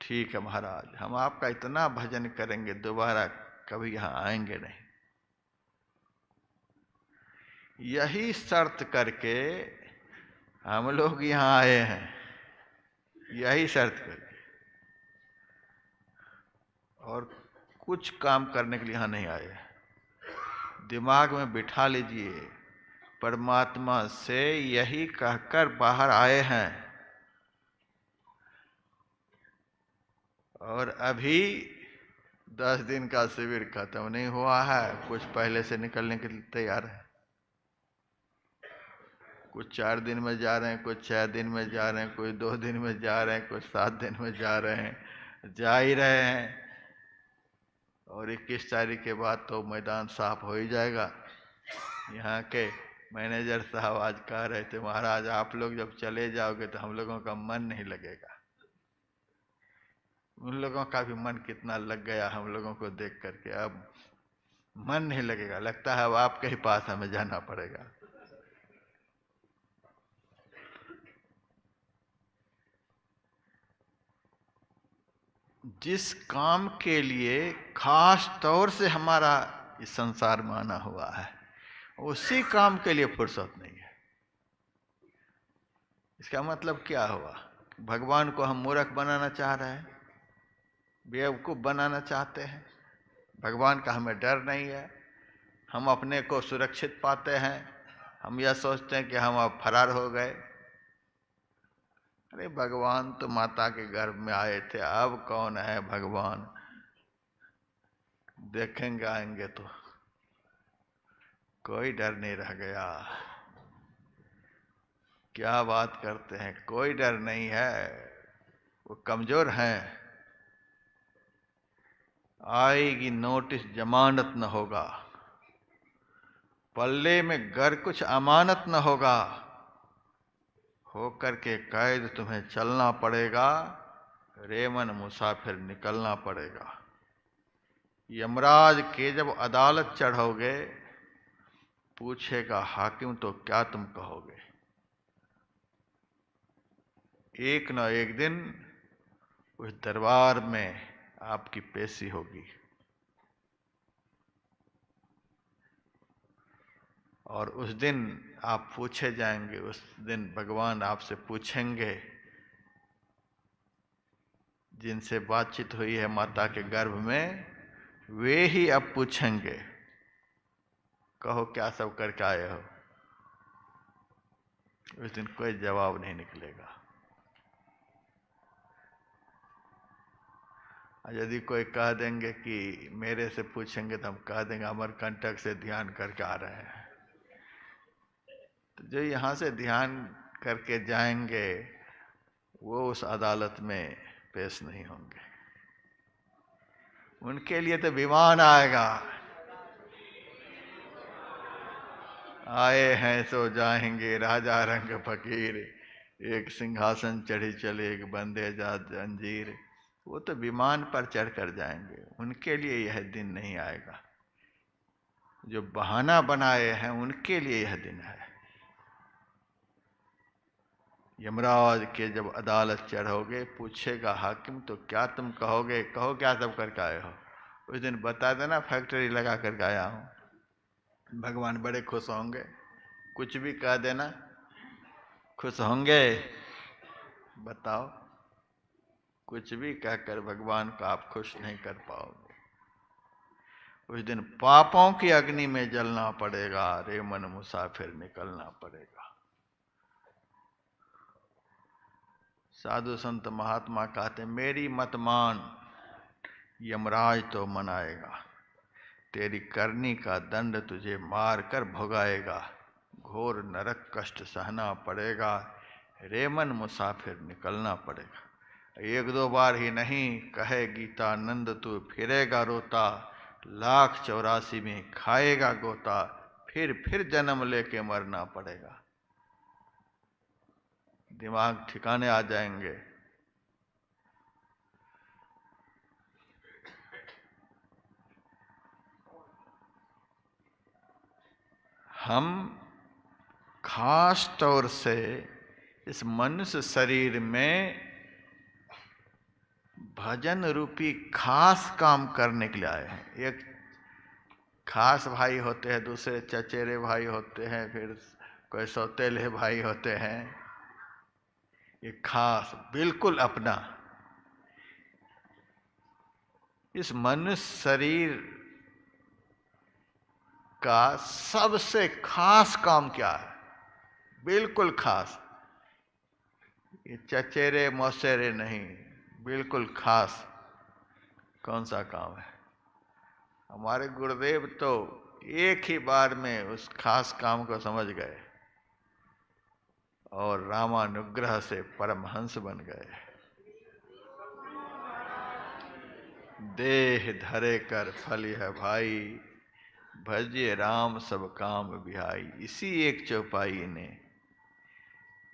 ठीक है महाराज, हम आपका इतना भजन करेंगे दोबारा कभी यहां आएंगे नहीं। यही शर्त करके हम लोग यहां आए हैं, यही शर्त करके, और कुछ काम करने के लिए यहां नहीं आए। दिमाग में बिठा लीजिए, परमात्मा से यही कहकर बाहर आए हैं। और अभी 10 दिन का शिविर खत्म नहीं हुआ है, कुछ पहले से निकलने के लिए तैयार है। कुछ 4 दिन में जा रहे हैं, कुछ 6 दिन में जा रहे हैं, कुछ 2 दिन में जा रहे हैं, कुछ 7 दिन में जा रहे हैं, जा ही रहे हैं। और 21 तारीख के बाद तो मैदान साफ हो ही जाएगा। यहाँ के मैनेजर साहब आज कह रहे थे महाराज आप लोग जब चले जाओगे तो हम लोगों का मन नहीं लगेगा। उन लोगों का भी मन कितना लग गया हम लोगों को देख करके, अब मन नहीं लगेगा। लगता है अब आपके ही पास हमें जाना पड़ेगा। जिस काम के लिए खास तौर से हमारा इस संसार में आना हुआ है, उसी काम के लिए फुर्सत नहीं है। इसका मतलब क्या हुआ? भगवान को हम मूर्ख बनाना चाह रहे हैं, बेवकूफ बनाना चाहते हैं। भगवान का हमें डर नहीं है, हम अपने को सुरक्षित पाते हैं। हम यह सोचते हैं कि हम अब फरार हो गए। अरे भगवान तो माता के गर्भ में आए थे, अब कौन है भगवान? देखेंगे आएंगे तो कोई डर नहीं रह गया। क्या बात करते हैं, कोई डर नहीं है। वो कमजोर हैं, आएगी नोटिस जमानत न होगा, पल्ले में घर कुछ अमानत न होगा, होकर के कैद तुम्हें चलना पड़ेगा, रेमन मुसाफिर निकलना पड़ेगा। यमराज के जब अदालत चढ़ोगे, पूछेगा हाकिम तो क्या तुम कहोगे। एक न एक दिन उस दरबार में आपकी पेशी होगी, और उस दिन आप पूछे जाएंगे। उस दिन भगवान आपसे पूछेंगे, जिनसे बातचीत हुई है माता के गर्भ में, वे ही अब पूछेंगे, कहो क्या सब करके आए हो। उस दिन कोई जवाब नहीं निकलेगा। यदि कोई कह देंगे कि मेरे से पूछेंगे, तो हम कह देंगे अमरकंटक से ध्यान करके आ रहे हैं। तो जो यहाँ से ध्यान करके जाएंगे, वो उस अदालत में पेश नहीं होंगे। उनके लिए तो विमान आएगा, आए हैं सो जाएंगे राजा रंग फकीर, एक सिंहासन चढ़ी चले एक बंदे जा जंजीर। वो तो विमान पर चढ़ कर जाएंगे, उनके लिए यह दिन नहीं आएगा। जो बहाना बनाए हैं उनके लिए यह दिन है। यमराज के जब अदालत चढ़ोगे, पूछेगा हाकिम तो क्या तुम कहोगे, कहो क्या सब करके आए हो। उस दिन बता देना फैक्ट्री लगा करके आया हूं। भगवान बड़े खुश होंगे। कुछ भी कह देना, खुश होंगे। बताओ, कुछ भी कहकर भगवान को आप खुश नहीं कर पाओगे। उस दिन पापों की अग्नि में जलना पड़ेगा, रेमन मुसाफिर निकलना पड़ेगा। साधु संत महात्मा कहते, मेरी मत मान, यमराज तो मनाएगा, तेरी करनी का दंड तुझे मार कर भुगाएगा, घोर नरक कष्ट सहना पड़ेगा, रेमन मुसाफिर निकलना पड़ेगा। एक दो बार ही नहीं, कहे गीतानंद तू फिरेगा रोता, 1,84,000 में खाएगा गोता, फिर जन्म लेके मरना पड़ेगा। दिमाग ठिकाने आ जाएंगे। हम खास तौर से इस मनुष्य शरीर में भजन रूपी खास काम करने के लिए आए हैं। एक खास भाई होते हैं, दूसरे चचेरे भाई होते हैं, फिर कोई सौतेले भाई होते हैं। ये खास बिल्कुल अपना। इस मनुष्य शरीर का सबसे खास काम क्या है? बिल्कुल खास। ये चचेरे मौसेरे नहीं, बिल्कुल खास। कौन सा काम है? हमारे गुरुदेव तो एक ही बार में उस खास काम को समझ गए और रामानुग्रह से परमहंस बन गए। देह धरे कर फल है भाई, भजिए राम सब काम बिहाई। इसी एक चौपाई ने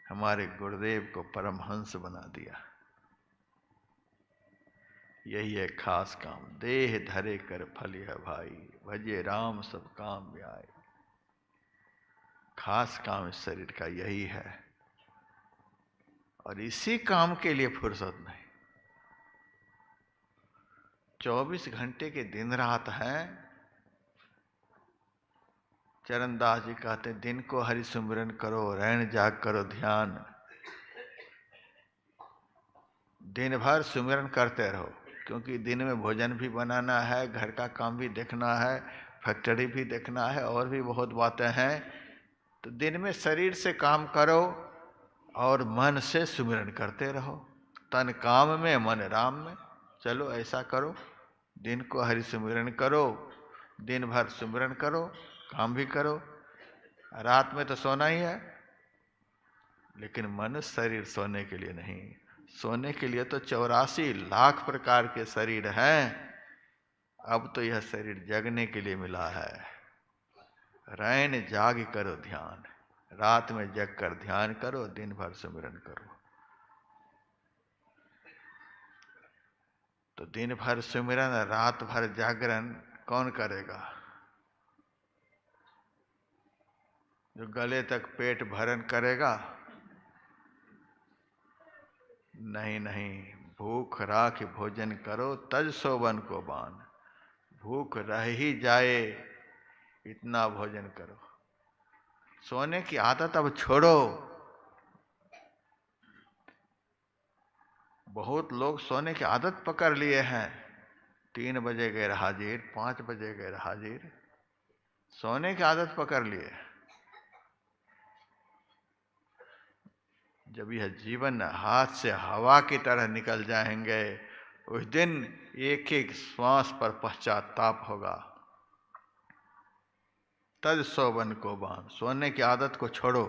हमारे गुरुदेव को परमहंस बना दिया। यही है खास काम। देह धरे कर फल है भाई, भजिए राम सब काम बिहाई। खास काम इस शरीर का यही है, और इसी काम के लिए फुर्सत नहीं। 24 घंटे के दिन रात हैं। चरणदास जी कहते हैं, दिन को हरि सुमिरन करो, रैन जाग करो ध्यान। दिन भर सुमिरन करते रहो, क्योंकि दिन में भोजन भी बनाना है, घर का काम भी देखना है, फैक्ट्री भी देखना है, और भी बहुत बातें हैं। तो दिन में शरीर से काम करो और मन से सुमिरन करते रहो। तन काम में मन राम में। चलो ऐसा करो, दिन को हरि सुमिरन करो, दिन भर सुमिरन करो, काम भी करो। रात में तो सोना ही है, लेकिन मनुष्य शरीर सोने के लिए नहीं। सोने के लिए तो 84 लाख प्रकार के शरीर हैं। अब तो यह शरीर जगने के लिए मिला है। रैन जाग करो ध्यान, रात में जग कर ध्यान करो, दिन भर सिमरन करो। तो दिन भर सिमरन, रात भर जागरण कौन करेगा? जो गले तक पेट भरन करेगा? नहीं नहीं, भूख राख भोजन करो, तज सोबन को बान। भूख रह ही जाए इतना भोजन करो। सोने की आदत अब छोड़ो। बहुत लोग सोने की आदत पकड़ लिए हैं। 3 बजे गैर हाजिर, 5 बजे गैर हाजिर, सोने की आदत पकड़ लिए। जब यह जीवन हाथ से हवा की तरह निकल जाएंगे, उस दिन एक एक श्वास पर पश्चाताप होगा। तज सोबन को बांध, सोने की आदत को छोड़ो।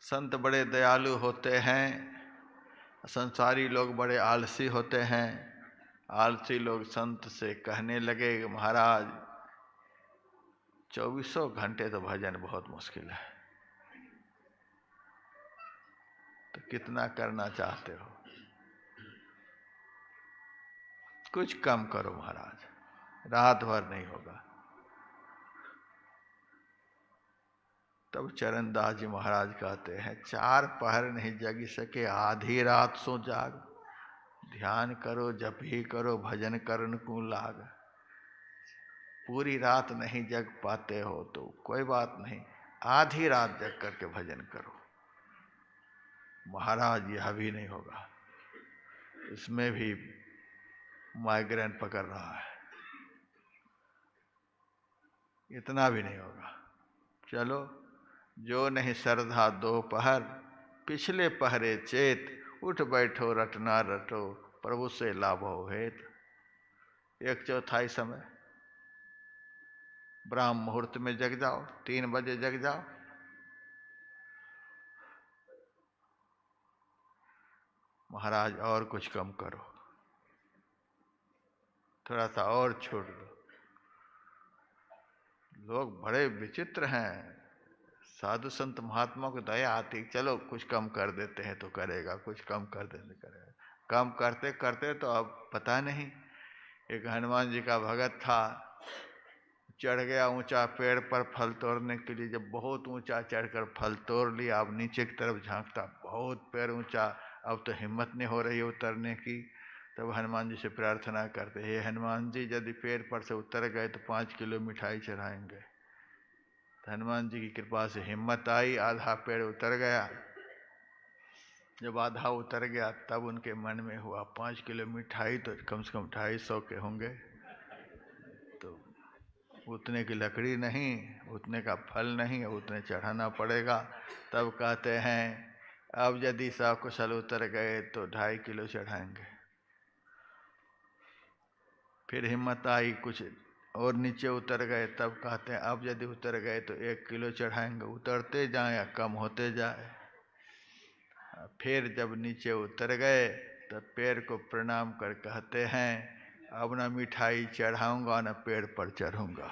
संत बड़े दयालु होते हैं, संसारी लोग बड़े आलसी होते हैं। आलसी लोग संत से कहने लगे, महाराज 24 घंटे तो भजन बहुत मुश्किल है, तो कितना करना चाहते हो? कुछ कम करो महाराज, रात भर नहीं होगा। तब चरणदास जी महाराज कहते हैं, 4 पहर नहीं जग सके, आधी रात सो जाग। ध्यान करो, जप ही करो, भजन करन को लाग। पूरी रात नहीं जग पाते हो तो कोई बात नहीं, आधी रात जग करके भजन करो। महाराज यह भी नहीं होगा, इसमें भी माइग्रेन पकड़ रहा है, इतना भी नहीं होगा। चलो, जो नहीं श्रद्धा 2 पहर, पिछले पहरे चेत। उठ बैठो रटना रटो, प्रभु से लाभो हेत। 1/4 समय ब्राह्म मुहूर्त में जग जाओ, 3 बजे जग जाओ। महाराज और कुछ कम करो, थोड़ा सा और छोड़ दो। लोग बड़े विचित्र हैं। साधु संत महात्मा को दया आती, चलो कुछ कम कर देते हैं तो करेगा, कुछ कम कर देते करेगा। कम करते करते तो अब पता नहीं। एक हनुमान जी का भगत था, चढ़ गया ऊंचा पेड़ पर फल तोड़ने के लिए। जब बहुत ऊंचा चढ़कर फल तोड़ लिया, अब नीचे की तरफ झांकता, बहुत पेड़ ऊंचा, अब तो हिम्मत नहीं हो रही उतरने की। तब हनुमान जी से प्रार्थना करते, हे हनुमान जी, यदि पेड़ पर से उतर गए तो 5 किलो मिठाई चढ़ाएंगे। तो हनुमान जी की कृपा से हिम्मत आई, आधा पेड़ उतर गया। जब आधा उतर गया तब उनके मन में हुआ, 5 किलो मिठाई तो कम से कम 250 के होंगे, तो उतने की लकड़ी नहीं, उतने का फल नहीं, उतने चढ़ाना पड़ेगा। तब कहते हैं, अब यदि सकुशल उतर गए तो 2.5 किलो चढ़ाएंगे। फिर हिम्मत आई, कुछ और नीचे उतर गए। तब कहते हैं, अब यदि उतर गए तो 1 किलो चढ़ाएंगे। उतरते जाए या कम होते जाए। फिर जब नीचे उतर गए तब पेड़ को प्रणाम कर कहते हैं, अब ना मिठाई चढ़ाऊंगा ना पेड़ पर चढ़ूंगा।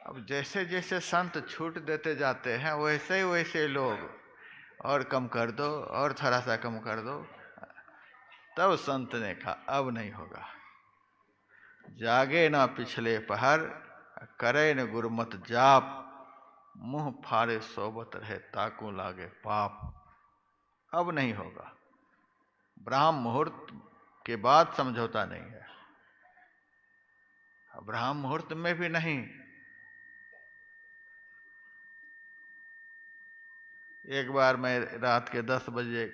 अब जैसे जैसे संत छूट देते जाते हैं, वैसे वैसे लोग, और कम कर दो, और थोड़ा सा कम कर दो। तब संत ने कहा, अब नहीं होगा। जागे ना पिछले पहर, करे न गुरुमत जाप। मुंह फाड़े सोबत रहे, ताकू लागे पाप। अब नहीं होगा। ब्राह्म मुहूर्त के बाद समझौता नहीं है, ब्राह्म मुहूर्त में भी नहीं। एक बार मैं रात के 10 बजे,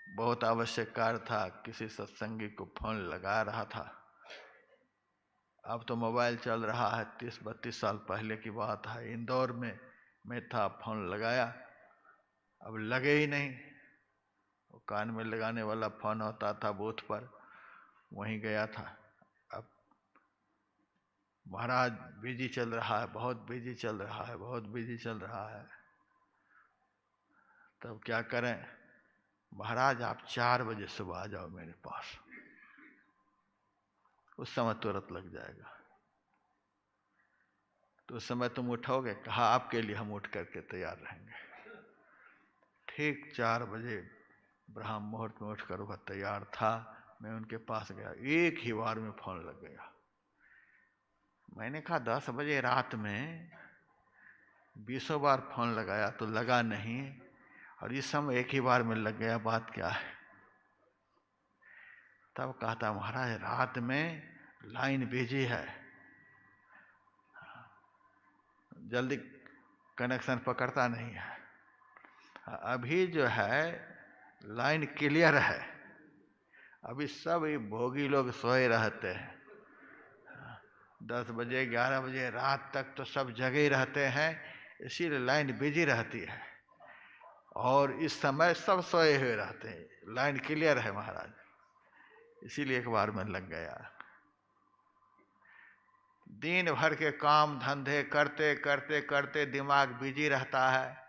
बहुत आवश्यक कार्य था, किसी सत्संगी को फोन लगा रहा था। अब तो मोबाइल चल रहा है, 30-32 साल पहले की बात है। इंदौर में मैं था, फोन लगाया, अब लगे ही नहीं। वो कान में लगाने वाला फोन होता था बूथ पर, वहीं गया था। अब महाराज बिजी चल रहा है, बहुत बिजी चल रहा है, बहुत बिजी चल रहा है। तब क्या करें, महाराज आप 4 बजे सुबह आ जाओ मेरे पास, उस समय तुरंत लग जाएगा। तो उस समय तुम उठोगे? कहा आपके लिए हम उठ करके तैयार रहेंगे। ठीक 4 बजे ब्रह्म मुहूर्त में उठकर वह तैयार था। मैं उनके पास गया, एक ही बार में फोन लग गया। मैंने कहा 10 बजे रात में 20 बार फोन लगाया तो लगा नहीं, और इस समय एक ही बार में लग गया, बात क्या है? तब कहता महाराज रात में लाइन बिजी है, जल्दी कनेक्शन पकड़ता नहीं है। अभी जो है लाइन क्लियर है, अभी सब भोगी लोग सोए रहते हैं। 10 बजे 11 बजे रात तक तो सब जगे ही रहते हैं, इसीलिए लाइन बिजी रहती है, और इस समय सब सोए हुए रहते हैं, लाइन क्लियर है महाराज, इसीलिए एक बार में लग गया। दिन भर के काम धंधे करते करते करते दिमाग बिजी रहता है,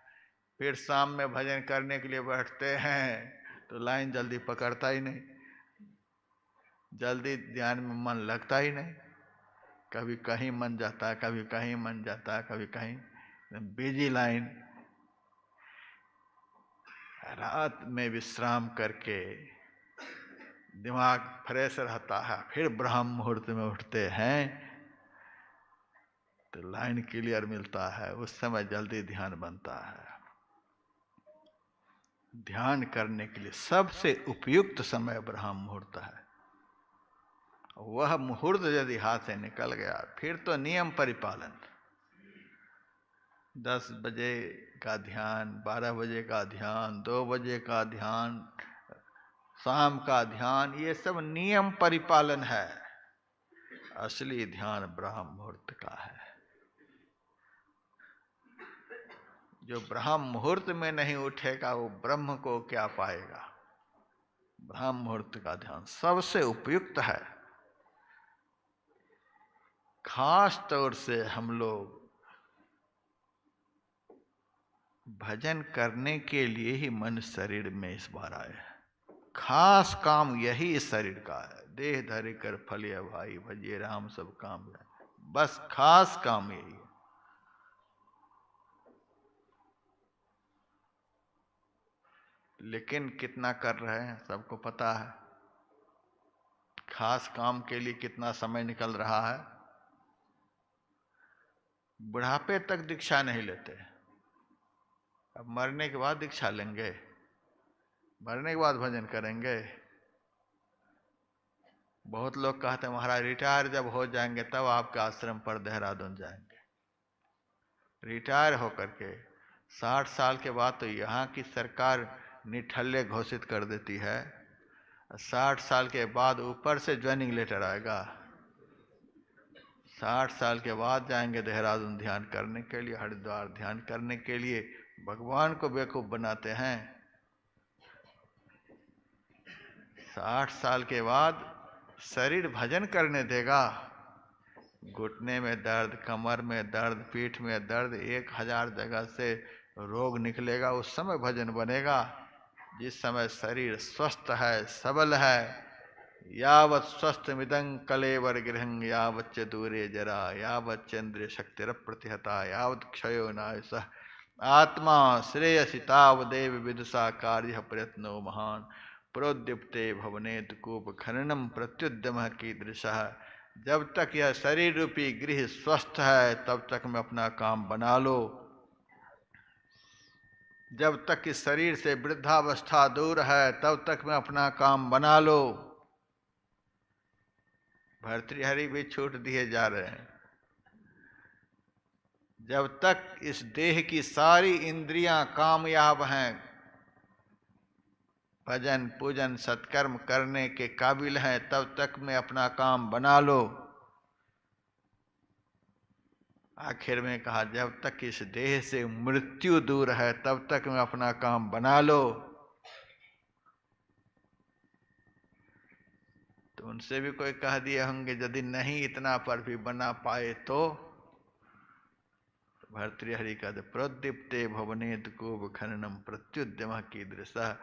फिर शाम में भजन करने के लिए बैठते हैं तो लाइन जल्दी पकड़ता ही नहीं, जल्दी ध्यान में मन लगता ही नहीं, कभी कहीं मन जाता है, कभी कहीं मन जाता है, कभी कहीं, बिजी लाइन। रात में विश्राम करके दिमाग फ्रेश रहता है, फिर ब्रह्म मुहूर्त में उठते हैं तो लाइन क्लियर मिलता है, उस समय जल्दी ध्यान बनता है। ध्यान करने के लिए सबसे उपयुक्त समय ब्रह्म मुहूर्त है। वह मुहूर्त यदि हाथ से निकल गया फिर तो नियम परिपालन, 10 बजे का ध्यान, 12 बजे का ध्यान, 2 बजे का ध्यान, शाम का ध्यान, ये सब नियम परिपालन है। असली ध्यान ब्रह्म मुहूर्त का है। जो ब्रह्म मुहूर्त में नहीं उठेगा वो ब्रह्म को क्या पाएगा? ब्रह्म मुहूर्त का ध्यान सबसे उपयुक्त है। खास तौर से हम लोग भजन करने के लिए ही मन शरीर में इस बार आए हैं। खास काम यही इस शरीर का है, देह धरि कर फलिया भाई भजिए राम सब काम है, बस खास काम यही है। लेकिन कितना कर रहे हैं सबको पता है, खास काम के लिए कितना समय निकल रहा है। बुढ़ापे तक दीक्षा नहीं लेते, अब मरने के बाद दीक्षा लेंगे, मरने के बाद भजन करेंगे। बहुत लोग कहते हैं महाराज रिटायर जब हो जाएंगे तब आपके आश्रम पर देहरादून जाएंगे। रिटायर होकर के 60 साल के बाद तो यहाँ की सरकार निठल्ले घोषित कर देती है, 60 साल के बाद ऊपर से ज्वाइनिंग लेटर आएगा। 60 साल के बाद जाएंगे देहरादून ध्यान करने के लिए, हरिद्वार ध्यान करने के लिए। भगवान को बेवकूफ बनाते हैं। 60 साल के बाद शरीर भजन करने देगा? घुटने में दर्द, कमर में दर्द, पीठ में दर्द, 1000 जगह से रोग निकलेगा, उस समय भजन बनेगा। जिस समय शरीर स्वस्थ है, सबल है, यावत् स्वस्थ मिदं कलेवर गृहं यावच्च दूरे जरा यावच्च इंद्रिय शक्तिर प्रतिहता यावत् क्षयो नायसः आत्मा श्रेयसि तावदेव विदुषा कार्य प्रयत्नो महान प्रोद्युप्ते भवनेत कूप खननम प्रत्युद्यम कीदृशः। जब तक यह शरीर रूपी गृह स्वस्थ है तब तक में अपना काम बना लो। जब तक इस शरीर से वृद्धावस्था दूर है तब तक में अपना काम बना लो। भर्तृहरि भी छूट दिए जा रहे हैं। जब तक इस देह की सारी इंद्रियां कामयाब हैं, भजन पूजन सत्कर्म करने के काबिल हैं, तब तक में अपना काम बना लो। आखिर में कहा जब तक इस देह से मृत्यु दूर है तब तक में अपना काम बना लो। तो उनसे भी कोई कह दिए होंगे यदि नहीं इतना पर भी बना पाए तो भर्तृहरि का प्रोद्दीप्ते भवनेत को खननम प्रत्युद्यम की दृश्य।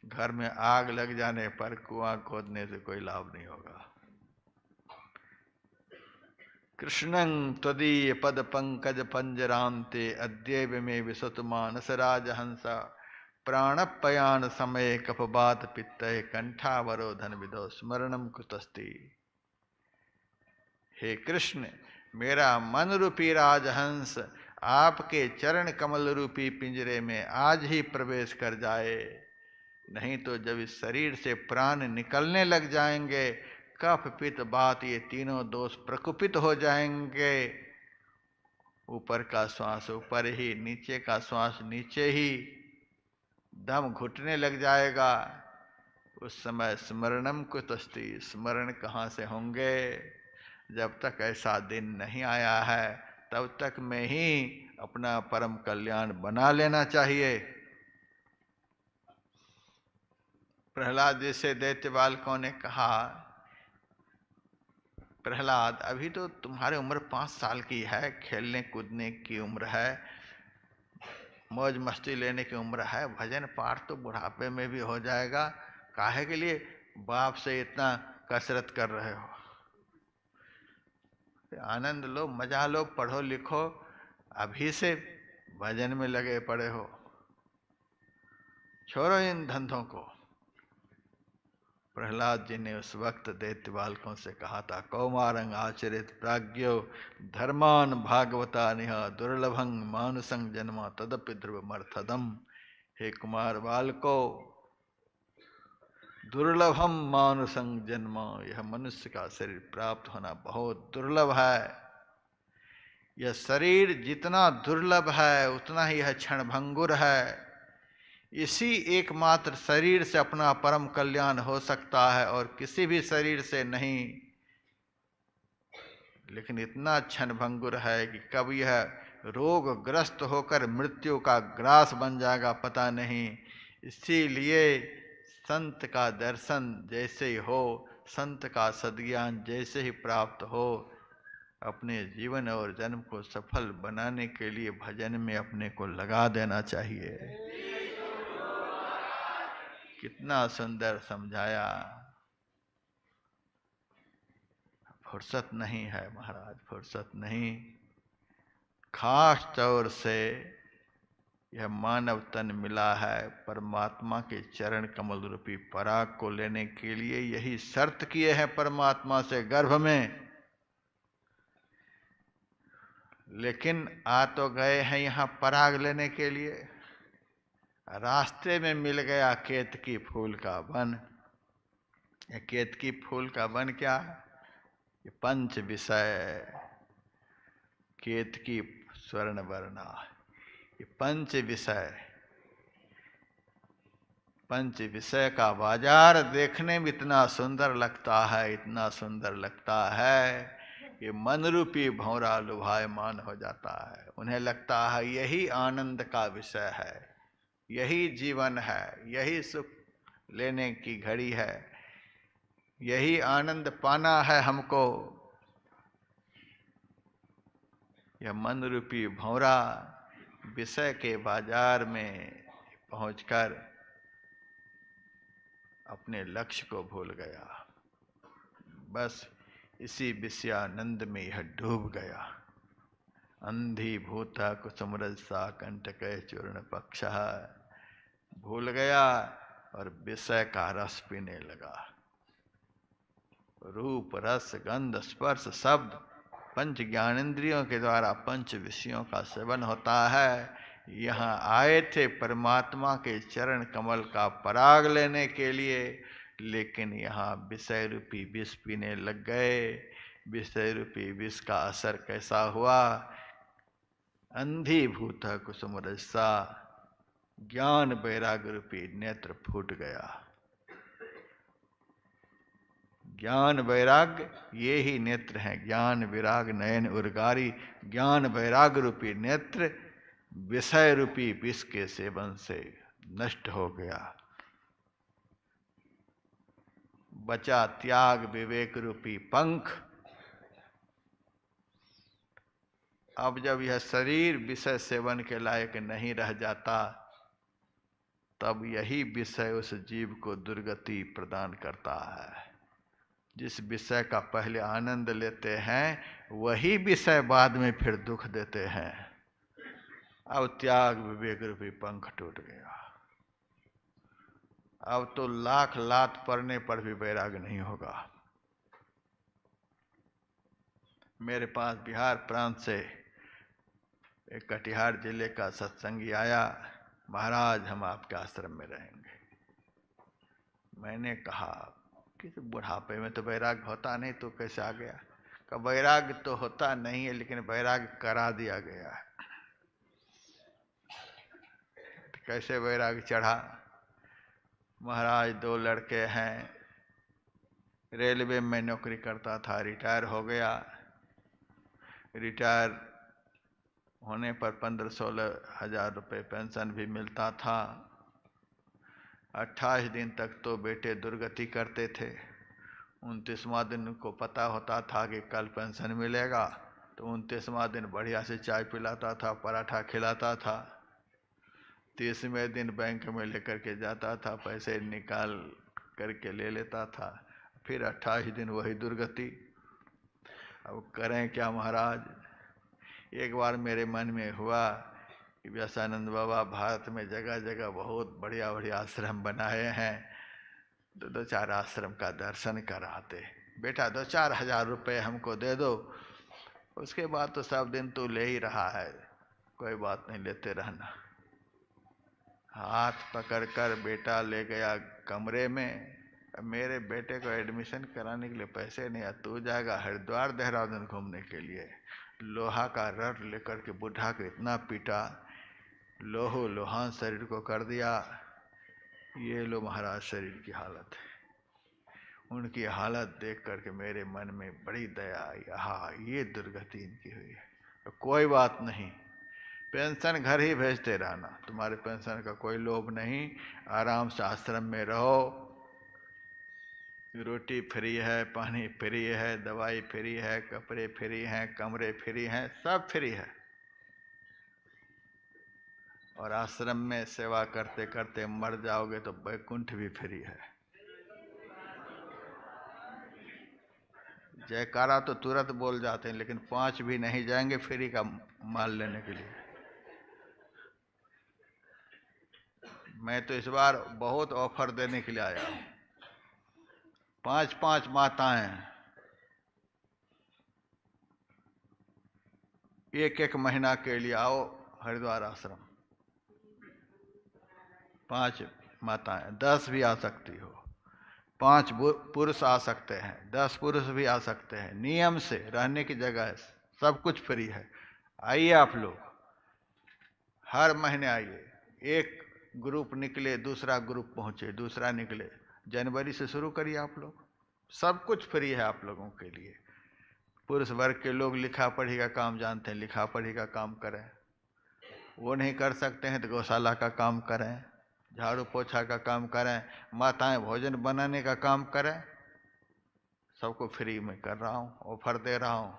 घर में आग लग जाने पर कुआं खोदने से कोई लाभ नहीं होगा। कृष्णं त्वदीय पद पंकज पंजरांते अद्यैव में विसत मानस राजहंसा प्राणपयान समय कपबात पित्तय कंठावरोधन विदो स्मरणम कुतस्ति। हे कृष्ण, मेरा मन रूपी राजहंस आपके चरण कमल रूपी पिंजरे में आज ही प्रवेश कर जाए, नहीं तो जब इस शरीर से प्राण निकलने लग जाएंगे, कफ पित्त बात ये तीनों दोष प्रकुपित हो जाएंगे। ऊपर का श्वास ऊपर ही, नीचे का श्वास नीचे ही, दम घुटने लग जाएगा। उस समय स्मरणम कुतस्ति, स्मरण कहाँ से होंगे? जब तक ऐसा दिन नहीं आया है तब तक में ही अपना परम कल्याण बना लेना चाहिए। प्रहलाद जी से दैत्य बालकों ने कहा, प्रहलाद अभी तो तुम्हारी उम्र 5 साल की है, खेलने कूदने की उम्र है, मौज मस्ती लेने की उम्र है, भजन पाठ तो बुढ़ापे में भी हो जाएगा, काहे के लिए बाप से इतना कसरत कर रहे हो? आनंद लो, मजा लो, पढ़ो लिखो, अभी से भजन में लगे पड़े हो, छोड़ो इन धंधों को। प्रहलाद जी ने उस वक्त दैत्य बालकों से कहा था, कौमारंग आचरित प्राज्ञो धर्मान भागवता निहा दुर्लभंग मानुसंग जन्मा तदपि ध्रुवमर्थदम। हे कुमार बालको, दुर्लभम मानुसंग जन्मा, यह मनुष्य का शरीर प्राप्त होना बहुत दुर्लभ है। यह शरीर जितना दुर्लभ है उतना ही यह क्षणभंगुर है। इसी एकमात्र शरीर से अपना परम कल्याण हो सकता है और किसी भी शरीर से नहीं। लेकिन इतना क्षणभंगुर है कि कब यह रोगग्रस्त होकर मृत्यु का ग्रास बन जाएगा पता नहीं। इसीलिए संत का दर्शन जैसे ही हो, संत का सद्ज्ञान जैसे ही प्राप्त हो, अपने जीवन और जन्म को सफल बनाने के लिए भजन में अपने को लगा देना चाहिए। कितना सुंदर समझाया। फुर्सत नहीं है महाराज, फुर्सत नहीं। खास तौर से यह मानव तन मिला है परमात्मा के चरण कमल रूपी पराग को लेने के लिए। यही शर्त किए हैं परमात्मा से गर्भ में। लेकिन आ तो गए हैं यहाँ पराग लेने के लिए, रास्ते में मिल गया केतकी फूल का वन। यह केतकी फूल का वन क्या है? ये पंच विषय, केतकी स्वर्ण वर्णा, ये पंच विषय, पंच विषय का बाजार देखने में इतना सुंदर लगता है, इतना सुंदर लगता है कि मन रूपी भौरा लुभायमान हो जाता है। उन्हें लगता है यही आनंद का विषय है, यही जीवन है, यही सुख लेने की घड़ी है, यही आनंद पाना है हमको। यह मन रूपी भौरा विषय के बाजार में पहुंचकर अपने लक्ष्य को भूल गया। बस इसी विषयानंद में यह डूब गया। अंधी भूता कुसुमरज सा कंटक चूर्ण पक्ष, भूल गया और विषय का रस पीने लगा। रूप रस गंध स्पर्श शब्द पंच ज्ञानेंद्रियों के द्वारा पंच विषयों का सेवन होता है। यहाँ आए थे परमात्मा के चरण कमल का पराग लेने के लिए, लेकिन यहाँ विषय रूपी विष पीने लग गए। विषय रूपी विष का असर कैसा हुआ? अंधी भूत कुसुम रसा, ज्ञान वैराग्य रूपी नेत्र फूट गया। ज्ञान वैराग्य ये ही नेत्र हैं। ज्ञान विराग नयन उर्गारी, ज्ञान वैराग्य रूपी नेत्र विषय रूपी विष के सेवन से नष्ट हो गया। बचा त्याग विवेक रूपी पंख। अब जब यह शरीर विषय सेवन के लायक नहीं रह जाता, तब यही विषय उस जीव को दुर्गति प्रदान करता है। जिस विषय का पहले आनंद लेते हैं, वही विषय बाद में फिर दुख देते हैं। अब त्याग विवेक रूपी पंख टूट गया। अब तो लाख लात पड़ने पर भी वैराग नहीं होगा। मेरे पास बिहार प्रांत से एक कटिहार जिले का सत्संगी आया, महाराज हम आपके आश्रम में रहेंगे। मैंने कहा कि बुढ़ापे में तो वैराग होता नहीं, तो कैसे आ गया? का वैराग तो होता नहीं है, लेकिन वैराग करा दिया गया है। तो कैसे वैराग चढ़ा? महाराज 2 लड़के हैं, रेलवे में नौकरी करता था, रिटायर हो गया। रिटायर होने पर 15-16 हजार रुपये पेंशन भी मिलता था। 28 दिन तक तो बेटे दुर्गति करते थे। 29वां दिन उनको पता होता था कि कल पेंशन मिलेगा, तो 29वां दिन बढ़िया से चाय पिलाता था, पराठा खिलाता था। 30वें दिन बैंक में लेकर के जाता था, पैसे निकाल करके ले लेता था। फिर 28 दिन वही दुर्गति। अब करें क्या महाराज? एक बार मेरे मन में हुआ कि व्यासानंद बाबा भारत में जगह जगह बहुत बढ़िया बढ़िया आश्रम बनाए हैं, तो 2-4 आश्रम का दर्शन कराते। बेटा 2-4 हजार रुपये हमको दे दो, उसके बाद तो सब दिन तो ले ही रहा है, कोई बात नहीं, लेते रहना। हाथ पकड़कर बेटा ले गया कमरे में। मेरे बेटे को एडमिशन कराने के लिए पैसे नहीं है, तू जाएगा हरिद्वार देहरादून घूमने के लिए। लोहा का रड लेकर के बुढ़ा को इतना पीटा, लोहो लोहान शरीर को कर दिया। ये लो महाराज शरीर की हालत है। उनकी हालत देख करके मेरे मन में बड़ी दया आई। हाँ, ये दुर्गति इनकी हुई है। तो कोई बात नहीं, पेंशन घर ही भेजते रहना, तुम्हारे पेंशन का कोई लोभ नहीं। आराम से आश्रम में रहो, रोटी फ्री है, पानी फ्री है, दवाई फ्री है, कपड़े फ्री हैं, कमरे फ्री हैं, सब फ्री है। और आश्रम में सेवा करते करते मर जाओगे तो वैकुंठ भी फ्री है। जयकारा तो तुरंत बोल जाते हैं, लेकिन 5 भी नहीं जाएंगे फ्री का माल लेने के लिए। मैं तो इस बार बहुत ऑफर देने के लिए आया हूं। 5-5 माताएं 1-1 महीना के लिए आओ हरिद्वार आश्रम। 5 माताएं, 10 भी आ सकती हो। 5 पुरुष आ सकते हैं, 10 पुरुष भी आ सकते हैं। नियम से रहने की जगह है, सब कुछ फ्री है। आइए आप लोग, हर महीने आइए। एक ग्रुप निकले, दूसरा ग्रुप पहुंचे, दूसरा निकले। जनवरी से शुरू करिए आप लोग, सब कुछ फ्री है आप लोगों के लिए। पुरुष वर्ग के लोग लिखा पढ़ी का काम जानते हैं, लिखा पढ़ी का काम करें। वो नहीं कर सकते हैं तो गौशाला का काम करें, झाड़ू पोछा का काम करें, माताएं भोजन बनाने का काम करें। सबको फ्री में कर रहा हूँ, ऑफर दे रहा हूँ।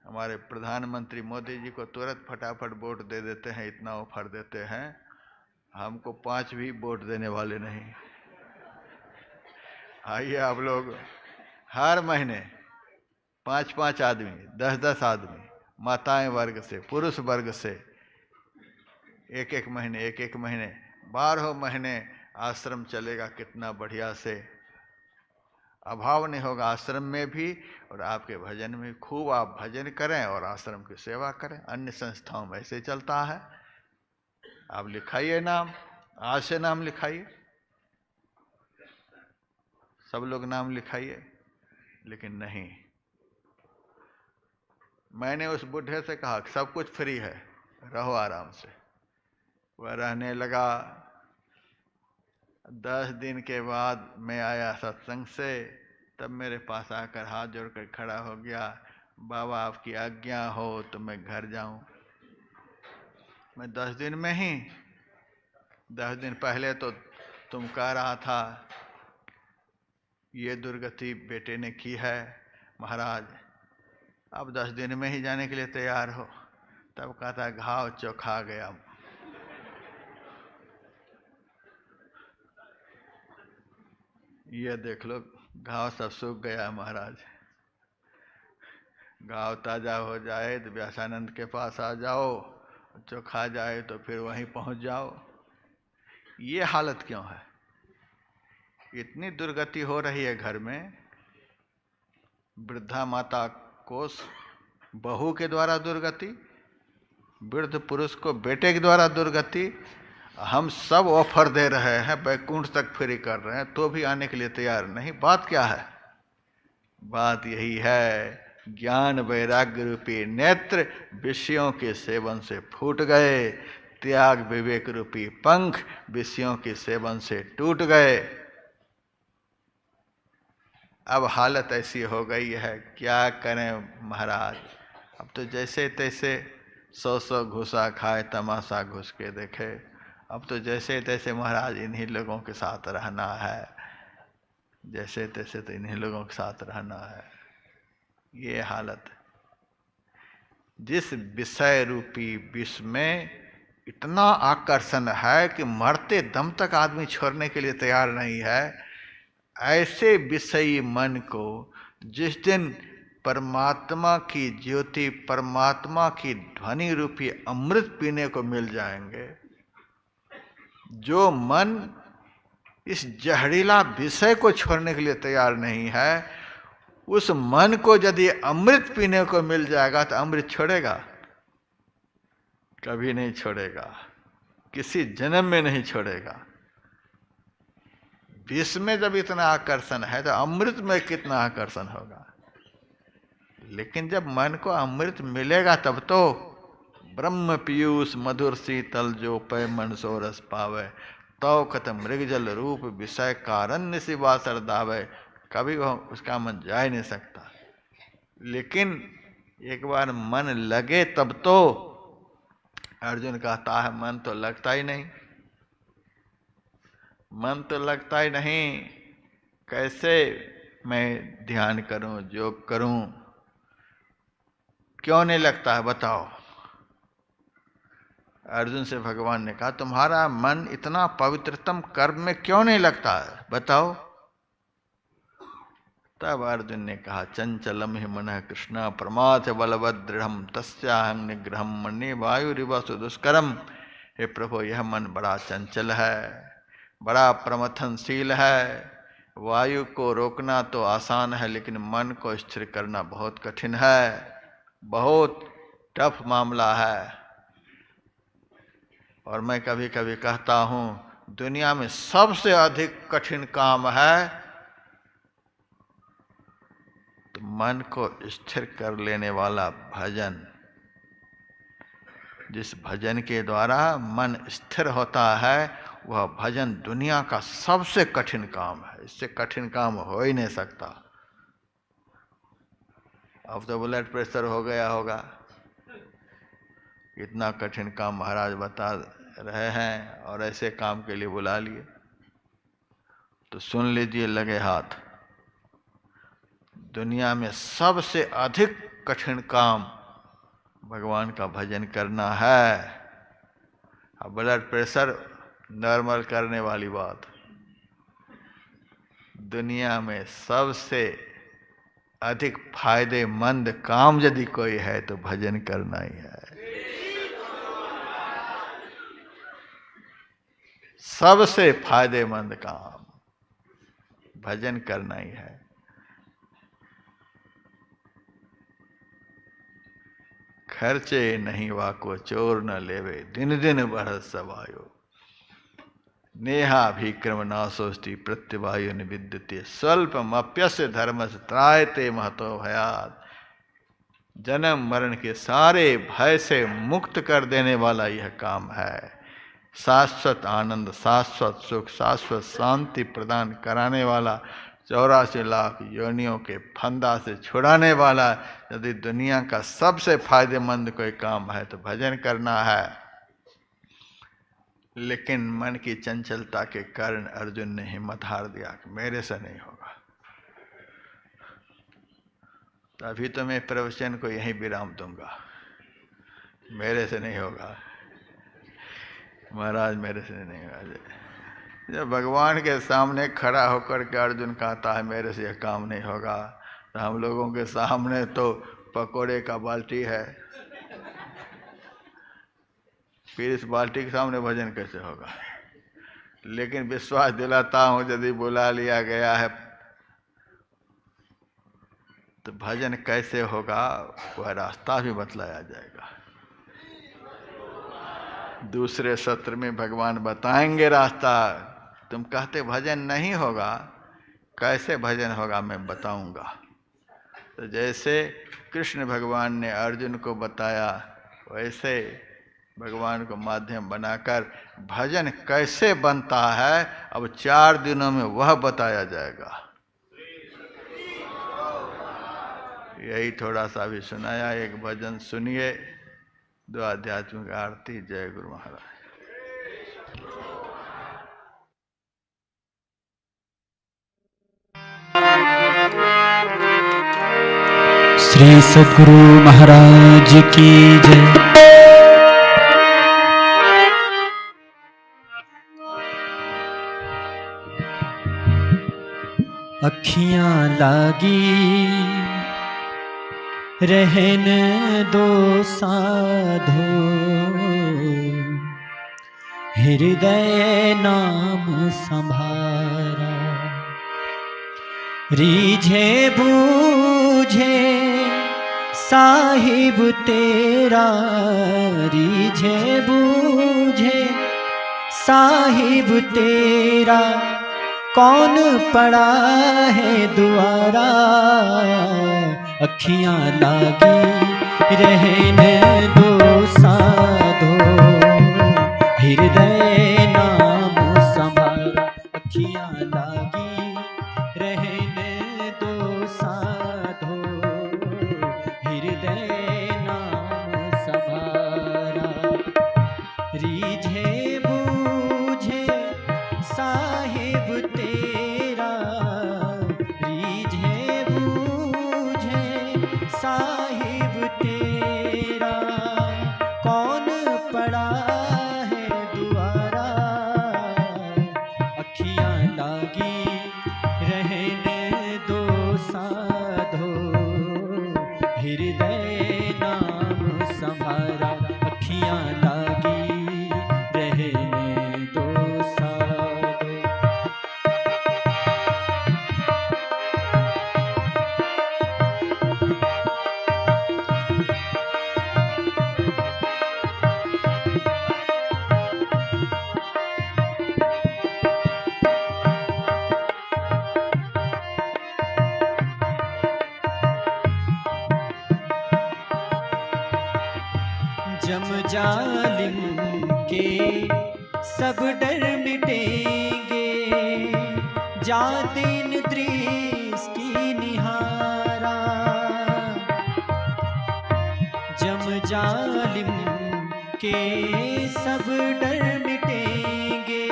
हमारे प्रधानमंत्री मोदी जी को तुरंत फटाफट वोट दे देते हैं, इतना ऑफर देते हैं। हमको 5 भी वोट देने वाले नहीं। आइए आप लोग, हर महीने 5-5 आदमी, 10-10 आदमी, माताएं वर्ग से, पुरुष वर्ग से, 1-1 महीने, 1-1 महीने, 12 महीने आश्रम चलेगा। कितना बढ़िया से, अभाव नहीं होगा आश्रम में भी और आपके भजन में। खूब आप भजन करें और आश्रम की सेवा करें। अन्य संस्थाओं में ऐसे चलता है। आप लिखाइए नाम, आज से नाम लिखाइए, सब लोग नाम लिखाइए। लेकिन नहीं, मैंने उस बुढ़े से कहा सब कुछ फ्री है, रहो आराम से। वह रहने लगा। 10 दिन के बाद मैं आया सत्संग से, तब मेरे पास आकर हाथ जोड़कर खड़ा हो गया, बाबा आपकी आज्ञा हो तो मैं घर जाऊं। मैं 10 दिन में ही, 10 दिन पहले तो तुम कह रहा था ये दुर्गति बेटे ने की है महाराज, अब 10 दिन में ही जाने के लिए तैयार हो। तब कहता घाव चोखा गया। ये देख लो, घाव सब सूख गया महाराज। घाव ताजा हो जाए तो व्यासानंद के पास आ जाओ, चोखा जाए तो फिर वहीं पहुंच जाओ। ये हालत क्यों है? इतनी दुर्गति हो रही है घर में। वृद्धा माता को बहू के द्वारा दुर्गति, वृद्ध पुरुष को बेटे के द्वारा दुर्गति। हम सब ऑफर दे रहे हैं, बैकुंठ तक फ्री कर रहे हैं, तो भी आने के लिए तैयार नहीं। बात क्या है? बात यही है, ज्ञान वैराग्य रूपी नेत्र विषयों के सेवन से फूट गए, त्याग विवेक रूपी पंख विषयों के सेवन से टूट गए। अब हालत ऐसी हो गई है, क्या करें महाराज। अब तो जैसे तैसे 100 घुसा खाए, तमाशा घुस के देखे। अब तो जैसे तैसे महाराज इन्हीं लोगों के साथ रहना है, जैसे तैसे तो इन्हीं लोगों के साथ रहना है। ये हालत। जिस विषय रूपी विष में इतना आकर्षण है कि मरते दम तक आदमी छोड़ने के लिए तैयार नहीं है, ऐसे विषयी मन को जिस दिन परमात्मा की ज्योति, परमात्मा की ध्वनि रूपी अमृत पीने को मिल जाएंगे, जो मन इस जहरीला विषय को छोड़ने के लिए तैयार नहीं है, उस मन को यदि अमृत पीने को मिल जाएगा तो अमृत छोड़ेगा? कभी नहीं छोड़ेगा, किसी जन्म में नहीं छोड़ेगा। विष में जब इतना आकर्षण है तो अमृत में कितना आकर्षण होगा। लेकिन जब मन को अमृत मिलेगा तब तो ब्रह्म पीयूष मधुर शीतल जो पै मन सो रस पावे, तो कत मृगजल रूप विषय कारण्य सिवा सरदावे। कभी वो उसका मन जा ही नहीं सकता। लेकिन एक बार मन लगे तब तो। अर्जुन कहता है मन तो लगता ही नहीं, मन तो लगता ही नहीं, कैसे मैं ध्यान करूं, योग करूं? क्यों नहीं लगता है बताओ? अर्जुन से भगवान ने कहा तुम्हारा मन इतना पवित्रतम कर्म में क्यों नहीं लगता है, बताओ। तब अर्जुन ने कहा चंचलम हि मनः कृष्ण प्रमाथ बलवद दृढ़ तस्याहं निग्रहम मन्ये वायुरिव सुदुष्करम। हे प्रभु, यह मन बड़ा चंचल है, बड़ा प्रमथनशील है। वायु को रोकना तो आसान है, लेकिन मन को स्थिर करना बहुत कठिन है, बहुत टफ मामला है। और मैं कभी कभी कहता हूँ दुनिया में सबसे अधिक कठिन काम है तो मन को स्थिर कर लेने वाला भजन। जिस भजन के द्वारा मन स्थिर होता है वह भजन दुनिया का सबसे कठिन काम है। इससे कठिन काम हो ही नहीं सकता। अब तो ब्लड प्रेशर हो गया होगा, इतना कठिन काम महाराज बता रहे हैं और ऐसे काम के लिए बुला लिए तो सुन लीजिए लगे हाथ। दुनिया में सबसे अधिक कठिन काम भगवान का भजन करना है। अब ब्लड प्रेशर नॉर्मल करने वाली बात, दुनिया में सबसे अधिक फायदेमंद काम यदि कोई है तो भजन करना ही है। सबसे फायदेमंद काम भजन करना ही है। खर्चे नहीं वाको चोर न लेवे, दिन दिन बढ़त सवायो। नेहाभिक्रम नाशोस्ति प्रत्यवायु निविद्यते, स्वल्पमप्यस्य धर्मस्य त्रायते महतो भयात्। जन्म मरण के सारे भय से मुक्त कर देने वाला यह काम है। शाश्वत आनंद, शाश्वत सुख, शाश्वत शांति प्रदान कराने वाला, 84 लाख योनियों के फंदा से छुड़ाने वाला यदि दुनिया का सबसे फायदेमंद कोई काम है तो भजन करना है। लेकिन मन की चंचलता के कारण अर्जुन ने हिम्मत हार दिया कि मेरे से नहीं होगा। तो अभी तो मैं प्रवचन को यहीं विराम दूंगा, मेरे से नहीं होगा महाराज, मेरे से नहीं होगा। जब भगवान के सामने खड़ा होकर के अर्जुन कहता है मेरे से यह काम नहीं होगा, तो हम लोगों के सामने तो पकोड़े का बाल्टी है, फिर इस बाल्टी के सामने भजन कैसे होगा। लेकिन विश्वास दिलाता हूँ यदि बुला लिया गया है तो भजन कैसे होगा वह रास्ता भी बतलाया जाएगा। दूसरे सत्र में भगवान बताएंगे रास्ता। तुम कहते भजन नहीं होगा, कैसे भजन होगा मैं बताऊंगा। तो जैसे कृष्ण भगवान ने अर्जुन को बताया, वैसे भगवान को माध्यम बनाकर भजन कैसे बनता है अब 4 दिनों में वह बताया जाएगा। यही थोड़ा सा भी सुनाया। एक भजन सुनिए, 2 आध्यात्मिक आरती। जय गुरु महाराज। श्री सद्गुरु महाराज की जय। अखियां लागी रहन दो साधो, हृदय नाम संभारा। रीझे बूझे साहिब तेरा, रीझे बूझे साहिब तेरा, कौन पड़ा है द्वारा। अखियां लागी रहने दो साधो, हृदय नाम संभारा। अखियां लागी रहने दो साधो, हृदय नाम संभारा। रीझे बूझे साहिब तेरा, रीझे बूझे साहिब तेरा, कौन पड़ा है द्वारा। अखियां लागी रहने दो साधो, हृदय नाम संभारा। अखियां लागी रहने दो साधो। जम जालिम के सब डर मिटेंगे, जा दिन दृष्टि निहारा। जम जालिम के सब डर मिटेंगे,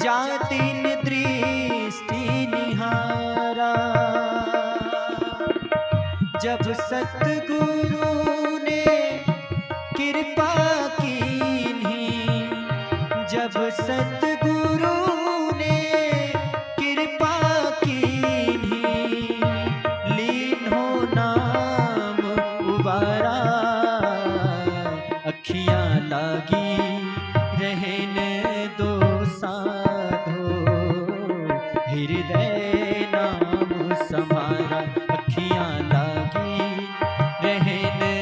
जा दिन दृष्टि निहारा। जब सतगुरु ने कृपा कीन्ही, जब सतगुरु ने कृपा कीन्ही, लीन हो नाम उबारा। अखियां लागी रहने दो साधो, हृदय नाम संभारा। अखियां लागी रहने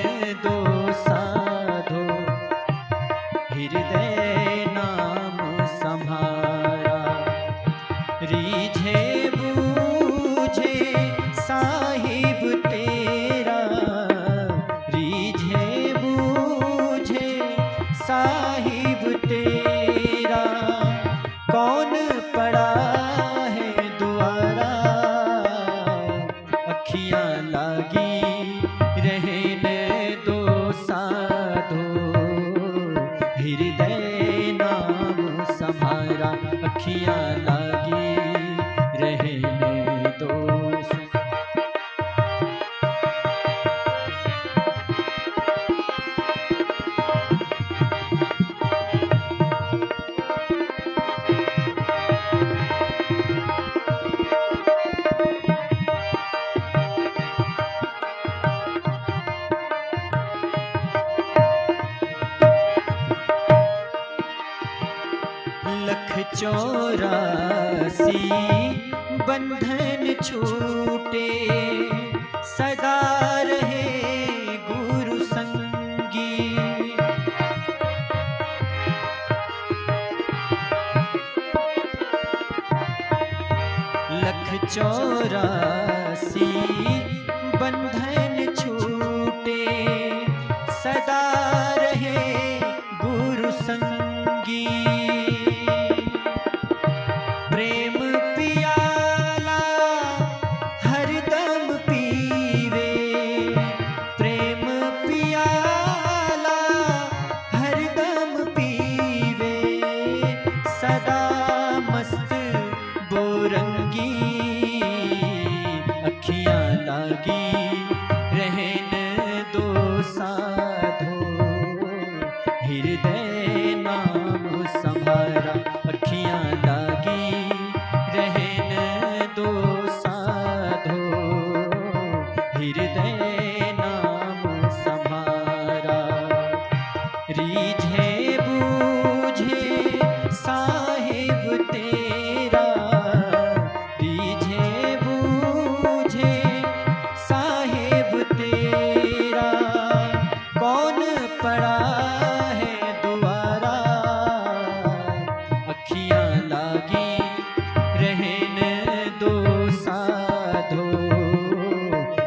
दो साधो, हृदय नाम संभारा। रीझे बूझे साहिब तेरा, रीझे बूझे साहिब तेरा, कौन पड़ा है द्वारा। अखियां लागी रहने दो साधो, हृदय नाम संभारा। अखियां लागी रहने दो। चौरासी बंधन छूटे, सदा रहे गुरु संगी। लख चौरासी बंधन छूटे, सदा रहे गुरु संगी। प्रेम पियाला हरदम पीवे, प्रेम पियाला हरदम पीवे, सदा मस्त बोरंगी। अखियां लागी रहन दो साधो, हृदय नाम संभारा। अखियां लागी रहन दो साधो, हृदय नाम संभारा। रीझे बूझे साहिब तेरा, रीझे बूझे साहिब तेरा, कौन पड़ा है द्वारा। अखियां लागी रहन दो साधो,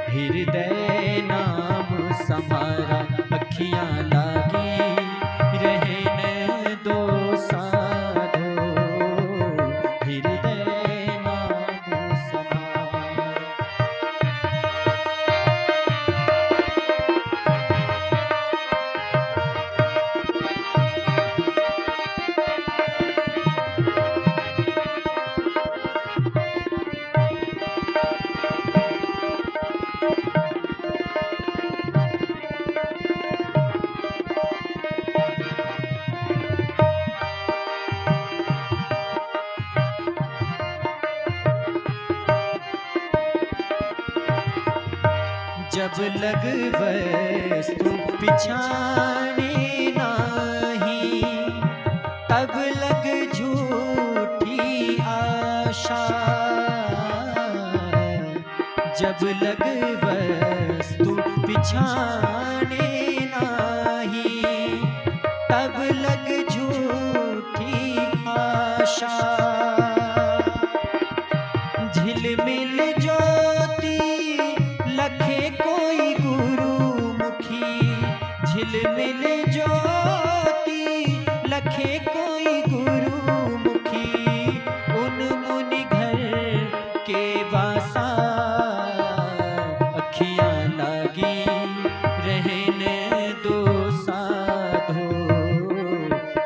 हृदय नाम संभारा। अखियां लागी रहन दो साधो, हृदय नाम संभारा। जब लग वस्तु पिछाने नाही, तब लग झूठी आशा। जब लग वस्तु पिछाने नाही, तब लग झूठी आशा। झिलमिल ज्योति लखे कोई गुरुमुखी, झिलमिल ज्योति लखे कोई गुरुमुखी। उन मुनि घर के वासा, अखियां लागी रहन दो साधो,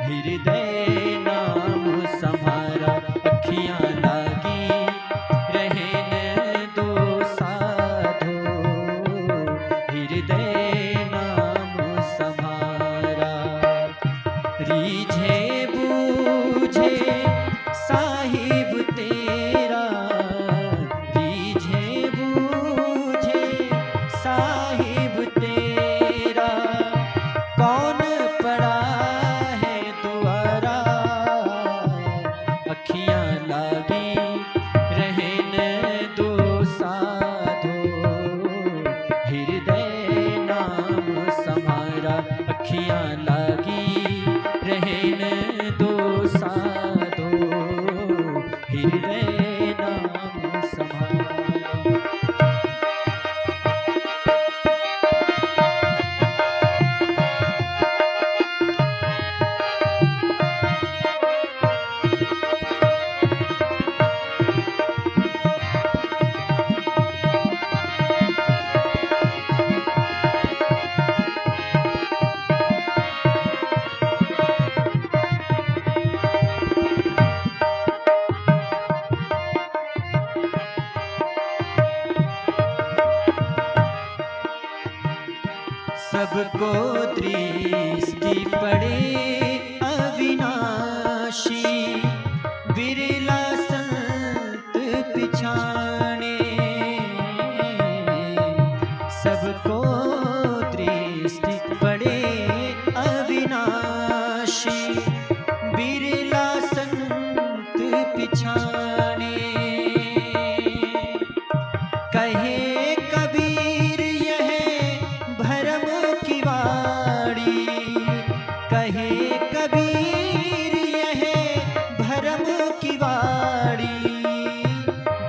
हृदय नाम संभारा। अखियां लागी रहन दो साधो, हृदय नाम संभारा। रीझे बूझे साहिब तेरा, रीझे बूझे साहिब तेरा, कौन पड़ा है द्वारा। अखियां लागी रहन दो साधो, हृदय नाम संभारा। अखियां लागी रहन दो साधो, हृदय नाम संभारा। सबको दृष्टि पड़े अविनाशी, बिरला संत पिछाने। सबको दृष्टि पड़े अविनाशी, बिरला संत पिछाने। कहे कबीर यह भरम की वाणी, कहे कबीर यह भरम की वाणी,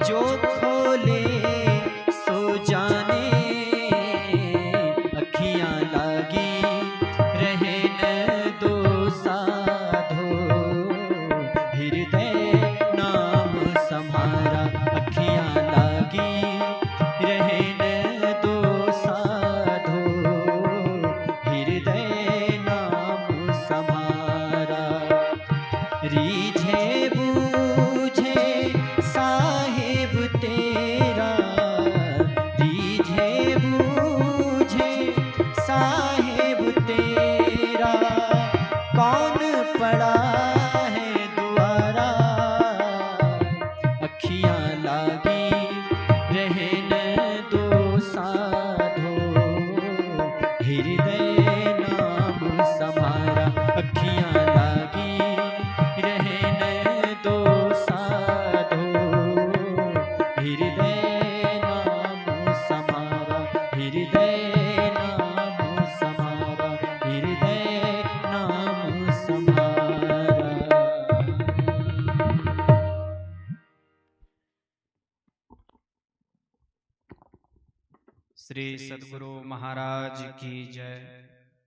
जो खोले सो जाने, अखियां लागी रहे न दो साधो, हृदय नाम सम्हारा, अखियां लागी रहे न दो साधो, हृदय नाम सम्हारा। रीझे बूझे साहिब तेरा, रीझे बूझे साहिब तेरा, कौन पड़ा है द्वारा, अखियां लागी रहे न दो साधो, हृदय नाम सम्हारा, अखियां लागी रहे न दो साधो, हृदय नाम सम्हारा, हृदय नाम सम्हारा, हृदय नाम सम्हारा। श्री सद्गुरु महाराज की जय।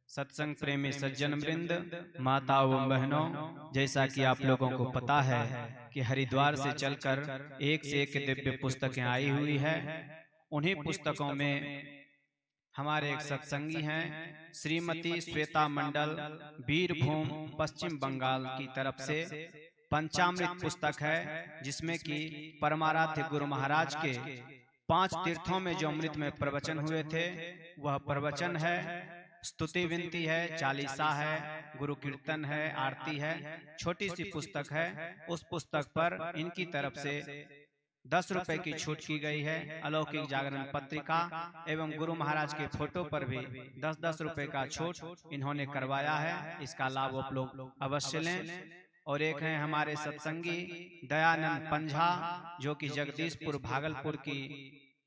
सत्संग प्रेमी सज्जन वृंद, माताओं एवं बहनों, जैसा कि आप लोगों को पता है कि हरिद्वार से चलकर एक से एक दिव्य पुस्तकें आई हुई है। उन्हीं पुस्तकों में हमारे एक सत्संगी हैं श्रीमती श्वेता मंडल, बीरभूम पश्चिम बंगाल की तरफ से पंचामृत पुस्तक है, जिसमें कि परमाराध्य गुरु महाराज के 5 तीर्थों में जो अमृत में प्रवचन हुए थे वह प्रवचन है। स्तुति विनती है, चालीसा है, गुरु कीर्तन है, आरती है, छोटी सी पुस्तक है। उस पुस्तक पर इनकी तरफ से 10 रुपए की छूट की गई है। अलौकिक जागरण पत्रिका एवं गुरु महाराज के फोटो पर भी 10-10 रुपए का छूट इन्होंने करवाया है। इसका लाभ आप लोग अवश्य लें। और एक हैं हमारे सत्संगी दयानंद पंझा, जो कि जगदीशपुर भागलपुर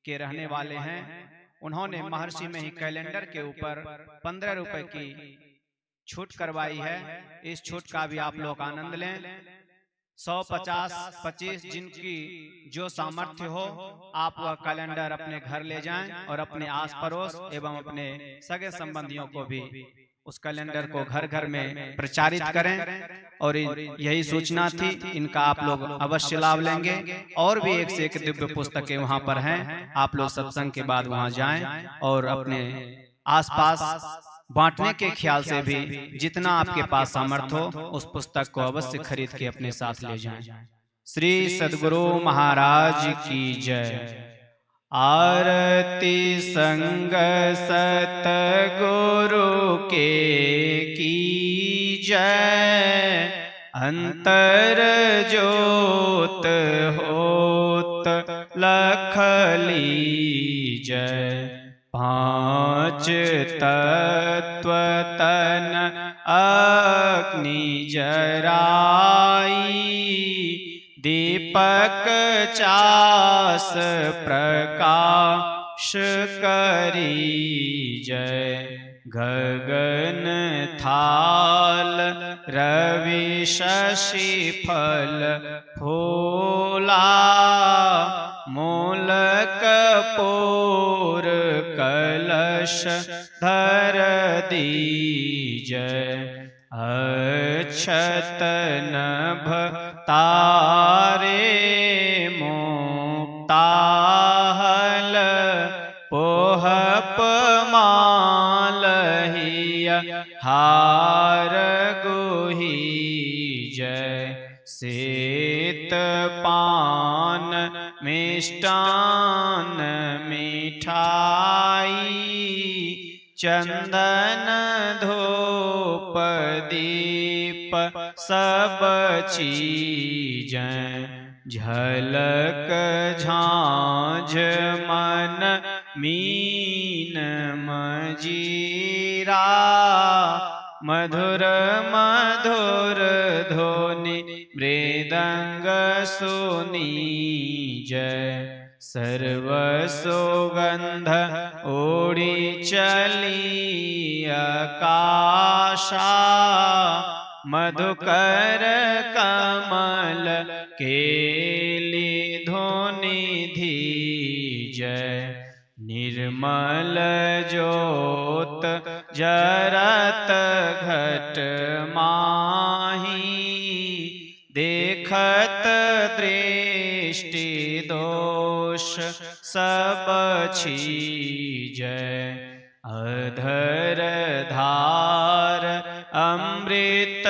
के रहने वाले हैं। उन्होंने महर्षि में ही कैलेंडर के ऊपर 15 रुपए की छूट करवाई है। इस छूट का भी आप लोग आनंद लें। 100, 50, 25 जिनकी जो सामर्थ्य हो, आप वह कैलेंडर अपने घर ले जाएं और अपने आस पड़ोस एवं अपने सगे संबंधियों को भी उस कैलेंडर को घर घर में प्रचारित करें। और यही सूचना थी, इनका आप लोग अवश्य लाभ लेंगे। और भी एक से एक दिव्य पुस्तकें वहां पर हैं। आप लोग सत्संग के बाद वहां जाएं और अपने आसपास बांटने के ख्याल से भी जितना आपके पास सामर्थ्य हो उस पुस्तक को अवश्य खरीद के अपने साथ ले जाएं। श्री सद्गुरु महाराज की जय। आरती संग सतगुरु के की जय। अंतर जोत होत लख लीजय। 5 तत्व तन अग्नि जराई। दीपक चास प्रकाश करी जय। गगन थाल रवि शशि फल फूला। मूल कपूर कलश धर दीजय। अक्षत नभ तारे मुक्ताहल। पोहप मालहिय हार गुही जय। सेत पान मिष्टान मिठाई। चंदन धूप दीप सब चीजें। झलक झांझ मन मीन मजीरा। मधुर मधुर ध्वनि मृदंग सुनी जय। सर्व सुगंध ओढ़ी चली आकाशा, मधुकर कमल केली धुनिधि जय। निर्मल ज्योत जरत घट माही, देखत दृष्टि दोष सब छीजय। अधर धार अमृत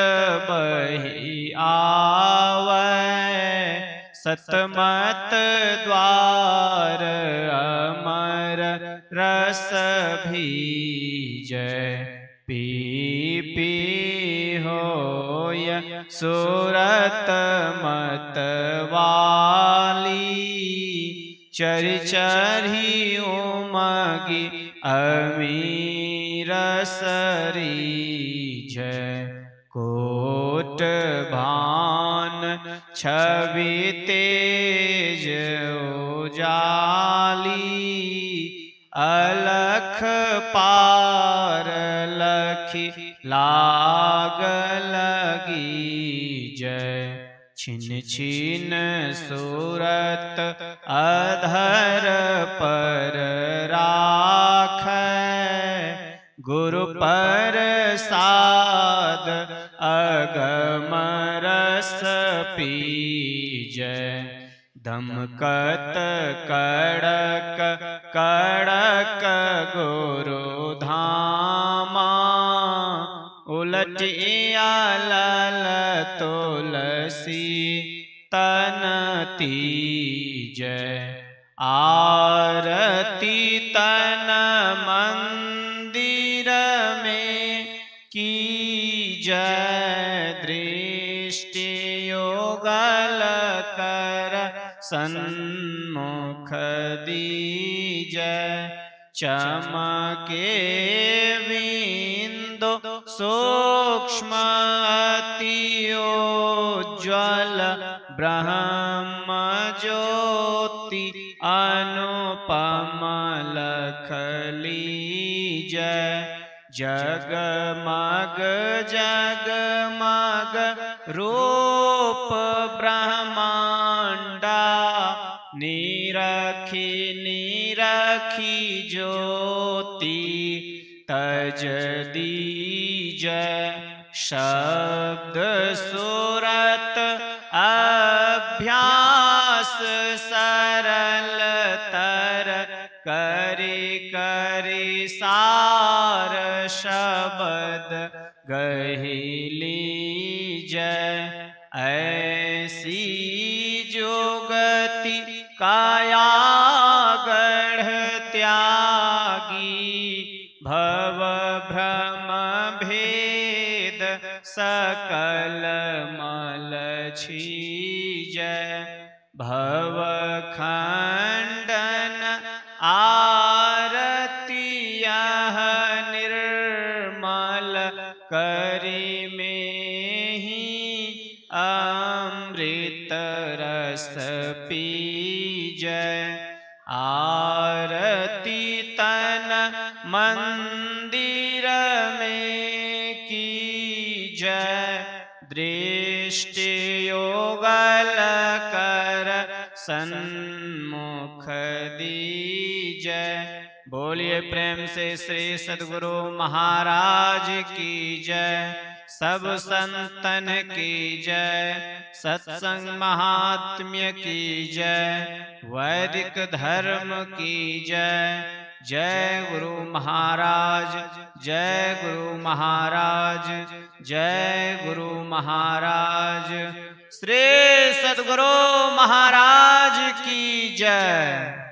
बही आवै, सतमत द्वार अमर रस भीजय। पी पी होय सुरत मत वाली, चरि चरि उमगी अमीर सरी जय। कोट भान छवि तेज उजाली, अलख पार लखी लाग लगी जय। छिन छिन सूरत अधर पर राखै, गुरु प्रसाद अगम रस पीजय। दमकत कड़क कड़क गुरु धामा, उलटिया लल तुलसी तन तीजय। आरती तन मंदिर में की जय। दृष्टि योगल कर सन्मुख दीजय। चमके बिंदु सूक्ष्म अति उज्ज्वल, ब्रह्म ज्योति अनुपम लख लीजय। जगमग जगमग रूप ब्रह्मांडा, निरखी निरखी ज्योति तज दीजय। शब्द सूरत अभ्यास सरल तर, करि करि सार शब्द गही लीजय। ऐसी जोगति काया गढ़ त्यागी, भव भ्रम भेद सकल मल छीजय। भव खंडन आरती यह निर्मल, करि में ही अमृत रस पीजय। आरती तन मंदिर में की जय। दृष्टि योगल कर सन्मुख दीजय। बोलिए प्रेम से श्री सद्गुरु महाराज की जय। सब संतन की जय। सत्संग महात्म्य की जय। वैदिक धर्म की जय। जय गुरु महाराज, जय गुरु महाराज, जय गुरु महाराज। श्री सद्गुरु महाराज की जय।